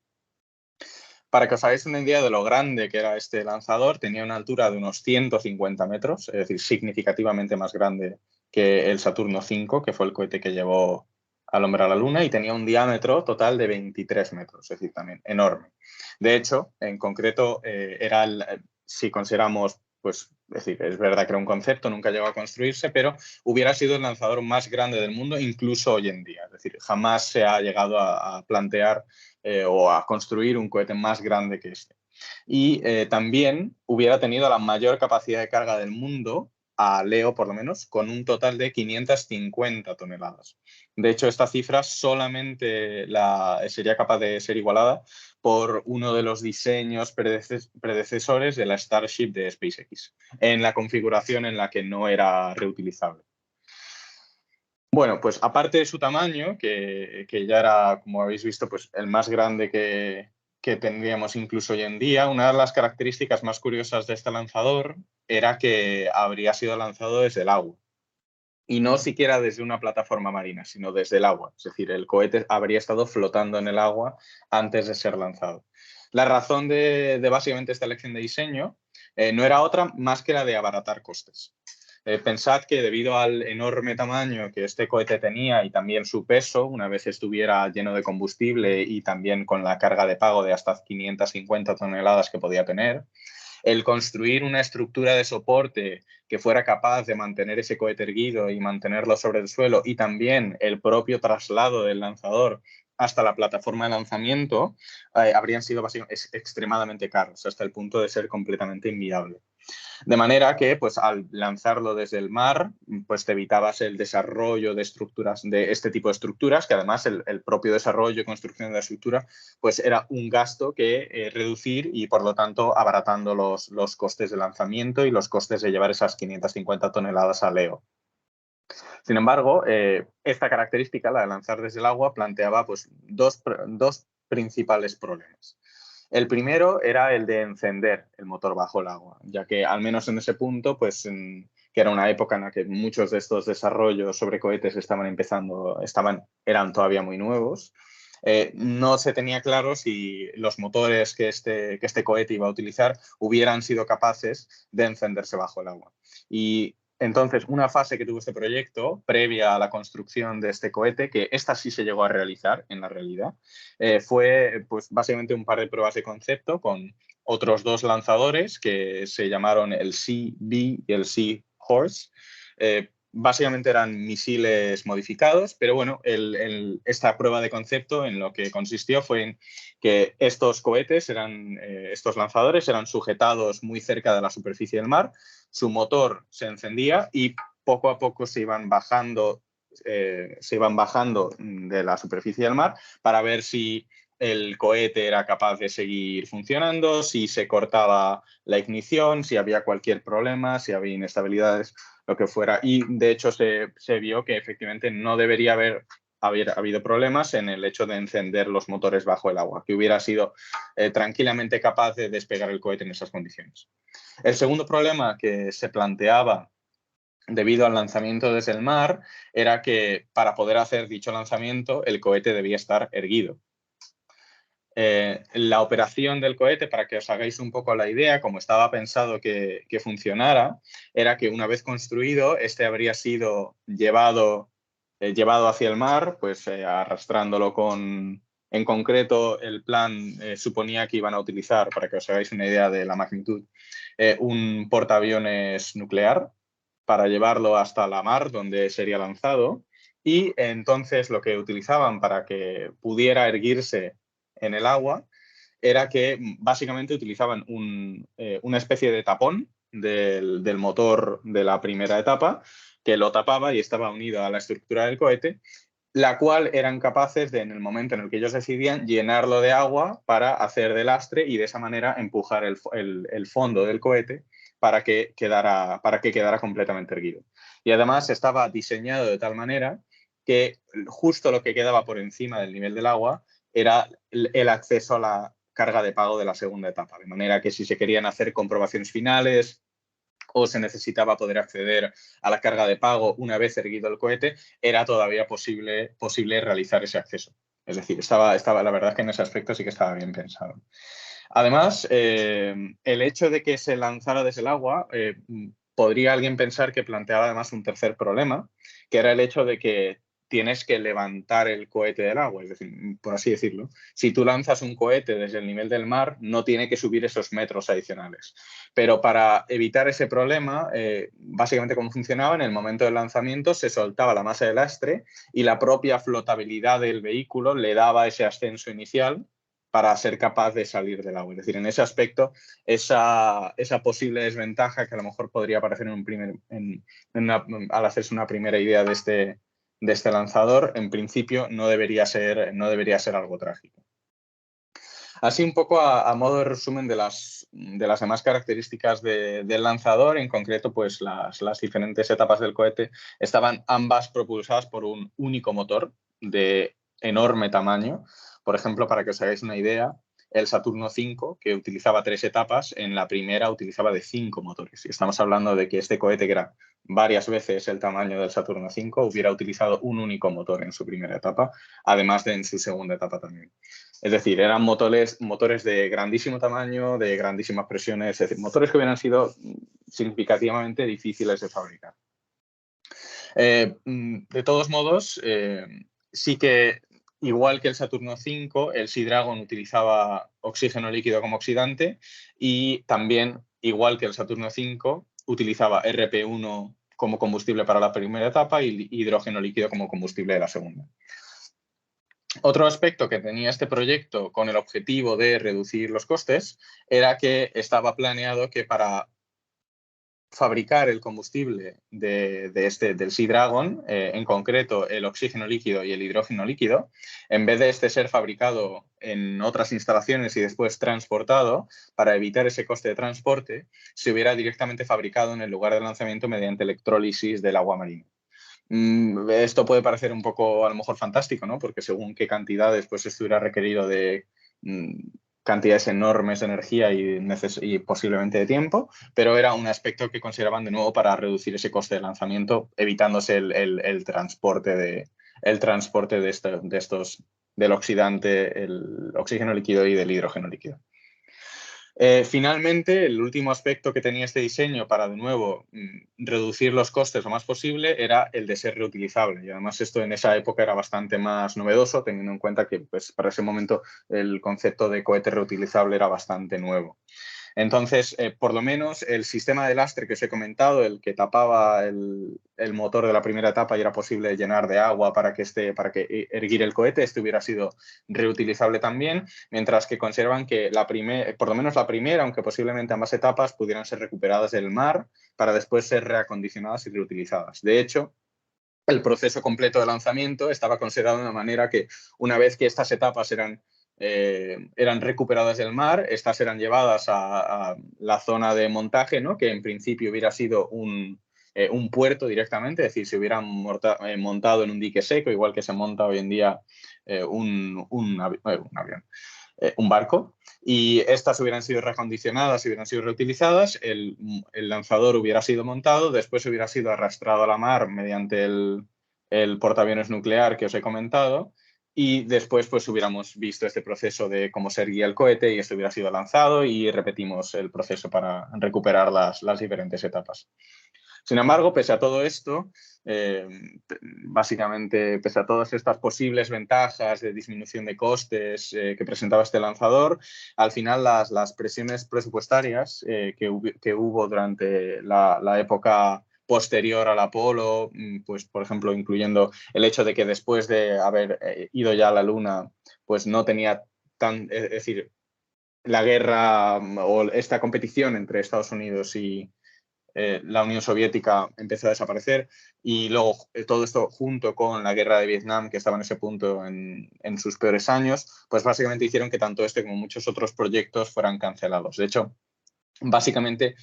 Para que os hagáis una idea de lo grande que era este lanzador, tenía una altura de unos 150 metros, es decir, significativamente más grande que el Saturno V, que fue el cohete que llevó al hombre a la Luna, y tenía un diámetro total de 23 metros, es decir, también enorme. De hecho, en concreto, si consideramos, pues, es decir, es verdad que era un concepto, nunca llegó a construirse, pero hubiera sido el lanzador más grande del mundo, incluso hoy en día. Es decir, jamás se ha llegado a plantear o a construir un cohete más grande que este. Y también hubiera tenido la mayor capacidad de carga del mundo, a Leo por lo menos, con un total de 550 toneladas. De hecho, esta cifra solamente sería capaz de ser igualada por uno de los diseños predecesores de la Starship de SpaceX, en la configuración en la que no era reutilizable. Bueno, pues aparte de su tamaño, que ya era, como habéis visto, pues el más grande que tendríamos incluso hoy en día, una de las características más curiosas de este lanzador era que habría sido lanzado desde el agua. Y no siquiera desde una plataforma marina, sino desde el agua. Es decir, el cohete habría estado flotando en el agua antes de ser lanzado. La razón de básicamente esta elección de diseño no era otra más que la de abaratar costes. Pensad que debido al enorme tamaño que este cohete tenía y también su peso, una vez estuviera lleno de combustible y también con la carga de pago de hasta 550 toneladas que podía tener, el construir una estructura de soporte que fuera capaz de mantener ese cohete erguido y mantenerlo sobre el suelo, y también el propio traslado del lanzador hasta la plataforma de lanzamiento, habrían sido extremadamente caros, hasta el punto de ser completamente inviable. De manera que, pues, al lanzarlo desde el mar, pues te evitabas el desarrollo de estructuras, de este tipo de estructuras, que además el propio desarrollo y construcción de la estructura, pues era un gasto que reducir y, por lo tanto, abaratando los costes de lanzamiento y los costes de llevar esas 550 toneladas a Leo. Sin embargo, esta característica, la de lanzar desde el agua, planteaba pues, dos principales problemas. El primero era el de encender el motor bajo el agua, ya que al menos en ese punto, pues, que era una época en la que muchos de estos desarrollos sobre cohetes eran todavía muy nuevos, no se tenía claro si los motores que este cohete iba a utilizar hubieran sido capaces de encenderse bajo el agua. Y entonces, una fase que tuvo este proyecto, previa a la construcción de este cohete, que esta sí se llegó a realizar en la realidad, fue pues, básicamente un par de pruebas de concepto con otros 2 lanzadores que se llamaron el Sea-Bee y el Sea-Horse. Básicamente eran misiles modificados, pero bueno, esta prueba de concepto en lo que consistió fue en que estos cohetes, estos lanzadores, eran sujetados muy cerca de la superficie del mar, su motor se encendía y poco a poco se iban bajando se iban bajando de la superficie del mar para ver si el cohete era capaz de seguir funcionando, si se cortaba la ignición, si había cualquier problema, si había inestabilidades, lo que fuera. Y de hecho se vio que efectivamente no debería haber habido problemas en el hecho de encender los motores bajo el agua, que hubiera sido tranquilamente capaz de despegar el cohete en esas condiciones. El segundo problema que se planteaba debido al lanzamiento desde el mar era que para poder hacer dicho lanzamiento el cohete debía estar erguido. La operación del cohete, para que os hagáis un poco la idea, como estaba pensado que funcionara, era que una vez construido, este habría sido llevado hacia el mar, pues arrastrándolo con... En concreto, el plan suponía que iban a utilizar, para que os hagáis una idea de la magnitud, un portaaviones nuclear para llevarlo hasta la mar, donde sería lanzado, y entonces lo que utilizaban para que pudiera erguirse en el agua era que básicamente utilizaban una especie de tapón del motor de la primera etapa que lo tapaba y estaba unido a la estructura del cohete, la cual eran capaces de, en el momento en el que ellos decidían, llenarlo de agua para hacer de lastre y de esa manera empujar el fondo del cohete para que quedara completamente erguido. Y además estaba diseñado de tal manera que justo lo que quedaba por encima del nivel del agua era el acceso a la carga de pago de la segunda etapa, de manera que si se querían hacer comprobaciones finales o se necesitaba poder acceder a la carga de pago una vez erguido el cohete, era todavía posible realizar ese acceso. Es decir, la verdad que en ese aspecto sí que estaba bien pensado. Además, el hecho de que se lanzara desde el agua, podría alguien pensar que planteaba además un tercer problema, que era el hecho de que tienes que levantar el cohete del agua, es decir, por así decirlo. Si tú lanzas un cohete desde el nivel del mar, no tiene que subir esos metros adicionales. Pero para evitar ese problema, básicamente cómo funcionaba, en el momento del lanzamiento se soltaba la masa de lastre y la propia flotabilidad del vehículo le daba ese ascenso inicial para ser capaz de salir del agua. Es decir, en ese aspecto, esa posible desventaja que a lo mejor podría aparecer al hacerse una primera idea de este lanzador, en principio no debería ser algo trágico. Así un poco a modo de resumen de las demás características del lanzador, en concreto pues las diferentes etapas del cohete estaban ambas propulsadas por un único motor de enorme tamaño. Por ejemplo, para que os hagáis una idea, el Saturno V, que utilizaba 3 etapas, en la primera utilizaba de 5 motores. Y estamos hablando de que este cohete, que era varias veces el tamaño del Saturno V, hubiera utilizado un único motor en su primera etapa, además de en su segunda etapa también. Es decir, eran motores de grandísimo tamaño, de grandísimas presiones, es decir, motores que hubieran sido significativamente difíciles de fabricar. De todos modos, sí que, igual que el Saturno V, el Sea Dragon utilizaba oxígeno líquido como oxidante y también, igual que el Saturno V, utilizaba RP1 como combustible para la primera etapa y hidrógeno líquido como combustible de la segunda. Otro aspecto que tenía este proyecto con el objetivo de reducir los costes era que estaba planeado que para fabricar el combustible del Sea Dragon, en concreto el oxígeno líquido y el hidrógeno líquido, en vez de este ser fabricado en otras instalaciones y después transportado, para evitar ese coste de transporte, se hubiera directamente fabricado en el lugar de lanzamiento mediante electrólisis del agua marina. Esto puede parecer un poco a lo mejor fantástico, ¿no? Porque según qué cantidades pues estuviera requerido de cantidades enormes de energía y posiblemente de tiempo, pero era un aspecto que consideraban de nuevo para reducir ese coste de lanzamiento, evitándose el transporte del oxidante, el oxígeno líquido y del hidrógeno líquido. Finalmente, el último aspecto que tenía este diseño para, de nuevo, reducir los costes lo más posible era el de ser reutilizable. Y además esto en esa época era bastante más novedoso, teniendo en cuenta que pues, para ese momento el concepto de cohete reutilizable era bastante nuevo. Entonces, por lo menos el sistema de lastre que os he comentado, el que tapaba el motor de la primera etapa y era posible llenar de agua para que erguir el cohete, este hubiera sido reutilizable también, mientras que conservan que por lo menos la primera, aunque posiblemente ambas etapas, pudieran ser recuperadas del mar para después ser reacondicionadas y reutilizadas. De hecho, el proceso completo de lanzamiento estaba considerado de una manera que una vez que estas etapas eran recuperadas del mar, estas eran llevadas a la zona de montaje, ¿no? Que en principio hubiera sido un puerto directamente, es decir, se hubieran montado en un dique seco, igual que se monta hoy en día un avión. Un barco, y estas hubieran sido recondicionadas, hubieran sido reutilizadas, el lanzador hubiera sido montado, después hubiera sido arrastrado a la mar mediante el portaaviones nuclear que os he comentado, y después pues hubiéramos visto este proceso de cómo se erguía el cohete y esto hubiera sido lanzado y repetimos el proceso para recuperar las diferentes etapas. Sin embargo, pese a todo esto, básicamente, pese a todas estas posibles ventajas de disminución de costes que presentaba este lanzador, al final las presiones presupuestarias que hubo durante la época posterior al Apolo, pues por ejemplo, incluyendo el hecho de que después de haber ido ya a la Luna, pues no tenía es decir, la guerra o esta competición entre Estados Unidos y la Unión Soviética empezó a desaparecer, y luego todo esto junto con la guerra de Vietnam, que estaba en ese punto en sus peores años, pues básicamente hicieron que tanto este como muchos otros proyectos fueran cancelados. De hecho, básicamente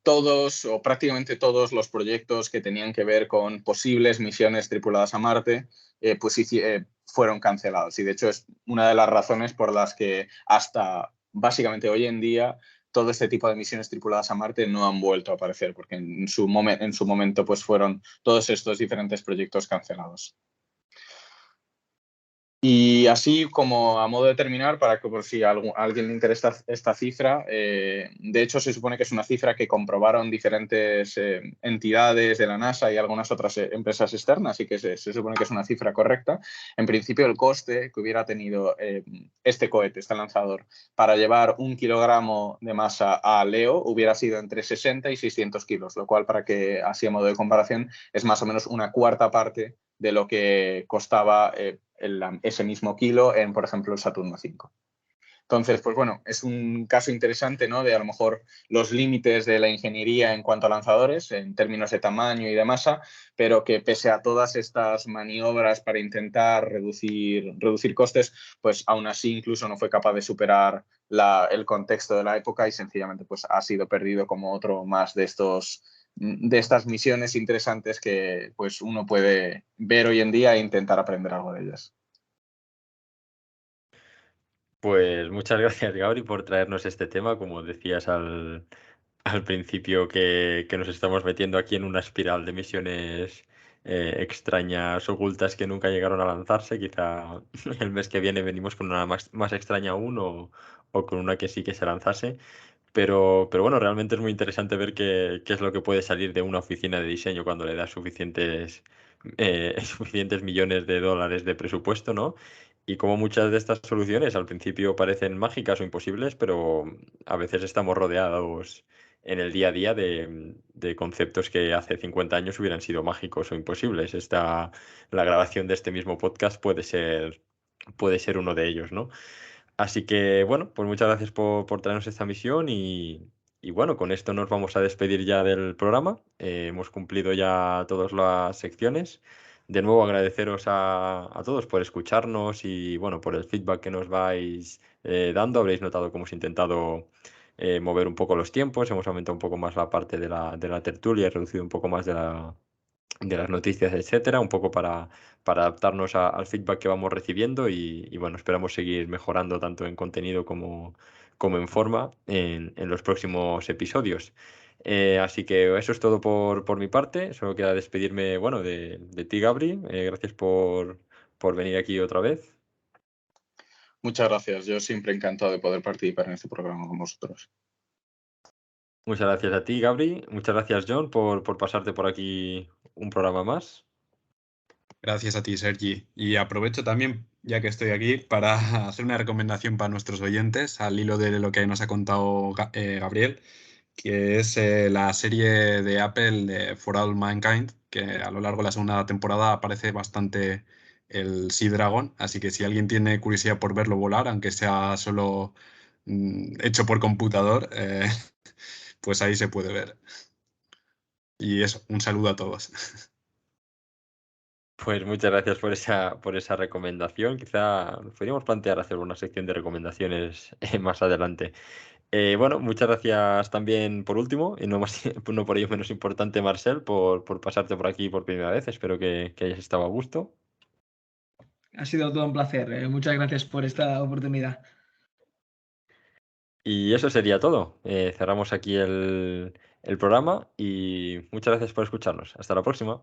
todos o prácticamente todos los proyectos que tenían que ver con posibles misiones tripuladas a Marte fueron cancelados, y de hecho es una de las razones por las que hasta básicamente hoy en día todo este tipo de misiones tripuladas a Marte no han vuelto a aparecer, porque en su momento pues fueron todos estos diferentes proyectos cancelados. Y así como a modo de terminar, para que por si a alguien le interesa esta cifra, de hecho se supone que es una cifra que comprobaron diferentes entidades de la NASA y algunas otras empresas externas, así que se supone que es una cifra correcta. En principio, el coste que hubiera tenido este cohete, este lanzador, para llevar 1 kilogramo de masa a Leo hubiera sido entre 60 y 600 kilos, lo cual, para que así a modo de comparación, es más o menos una cuarta parte de lo que costaba ese mismo kilo en, por ejemplo, el Saturno V. Entonces, pues bueno, es un caso interesante, ¿no? De a lo mejor los límites de la ingeniería en cuanto a lanzadores, en términos de tamaño y de masa, pero que pese a todas estas maniobras para intentar reducir costes, pues aún así incluso no fue capaz de superar el contexto de la época y sencillamente pues ha sido perdido como otro más de estas misiones interesantes que pues uno puede ver hoy en día e intentar aprender algo de ellas.
Pues muchas gracias, Gabri, por traernos este tema. Como decías al principio, que nos estamos metiendo aquí en una espiral de misiones extrañas, ocultas, que nunca llegaron a lanzarse. Quizá el mes que viene venimos con una más extraña aún, o con una que sí que se lanzase. Pero bueno, realmente es muy interesante ver qué es lo que puede salir de una oficina de diseño cuando le das suficientes millones de dólares de presupuesto, ¿no? Y como muchas de estas soluciones al principio parecen mágicas o imposibles, pero a veces estamos rodeados en el día a día de conceptos que hace 50 años hubieran sido mágicos o imposibles. La grabación de este mismo podcast puede ser uno de ellos, ¿no? Así que bueno, pues muchas gracias por traernos esta misión, y bueno, con esto nos vamos a despedir ya del programa. Hemos cumplido ya todas las secciones. De nuevo agradeceros a todos por escucharnos y bueno, por el feedback que nos vais dando. Habréis notado cómo hemos intentado mover un poco los tiempos, hemos aumentado un poco más la parte de la tertulia y reducido un poco más de las noticias, etcétera, un poco para adaptarnos al feedback que vamos recibiendo, y bueno, esperamos seguir mejorando tanto en contenido como en forma en los próximos episodios. Así que eso es todo por mi parte. Solo queda despedirme, bueno, de ti, Gabri. Gracias por venir aquí otra vez.
Muchas gracias. Yo siempre encantado de poder participar en este programa con vosotros.
Muchas gracias a ti, Gabri. Muchas gracias, John, por pasarte por aquí un programa más.
Gracias a ti, Sergi. Y aprovecho también, ya que estoy aquí, para hacer una recomendación para nuestros oyentes, al hilo de lo que nos ha contado Gabriel, que es la serie de Apple de For All Mankind, que a lo largo de la segunda temporada aparece bastante el Sea Dragon, así que si alguien tiene curiosidad por verlo volar, aunque sea solo hecho por computador, pues ahí se puede ver. Y eso, un saludo a todos.
Pues muchas gracias por esa recomendación. Quizá nos podríamos plantear hacer una sección de recomendaciones más adelante. Bueno, muchas gracias también por último, y no, no por ello menos importante, Marcel, por pasarte por aquí por primera vez. Espero que hayas estado a gusto.
Ha sido todo un placer. Muchas gracias por esta oportunidad.
Y eso sería todo. Cerramos aquí el programa y muchas gracias por escucharnos. Hasta la próxima.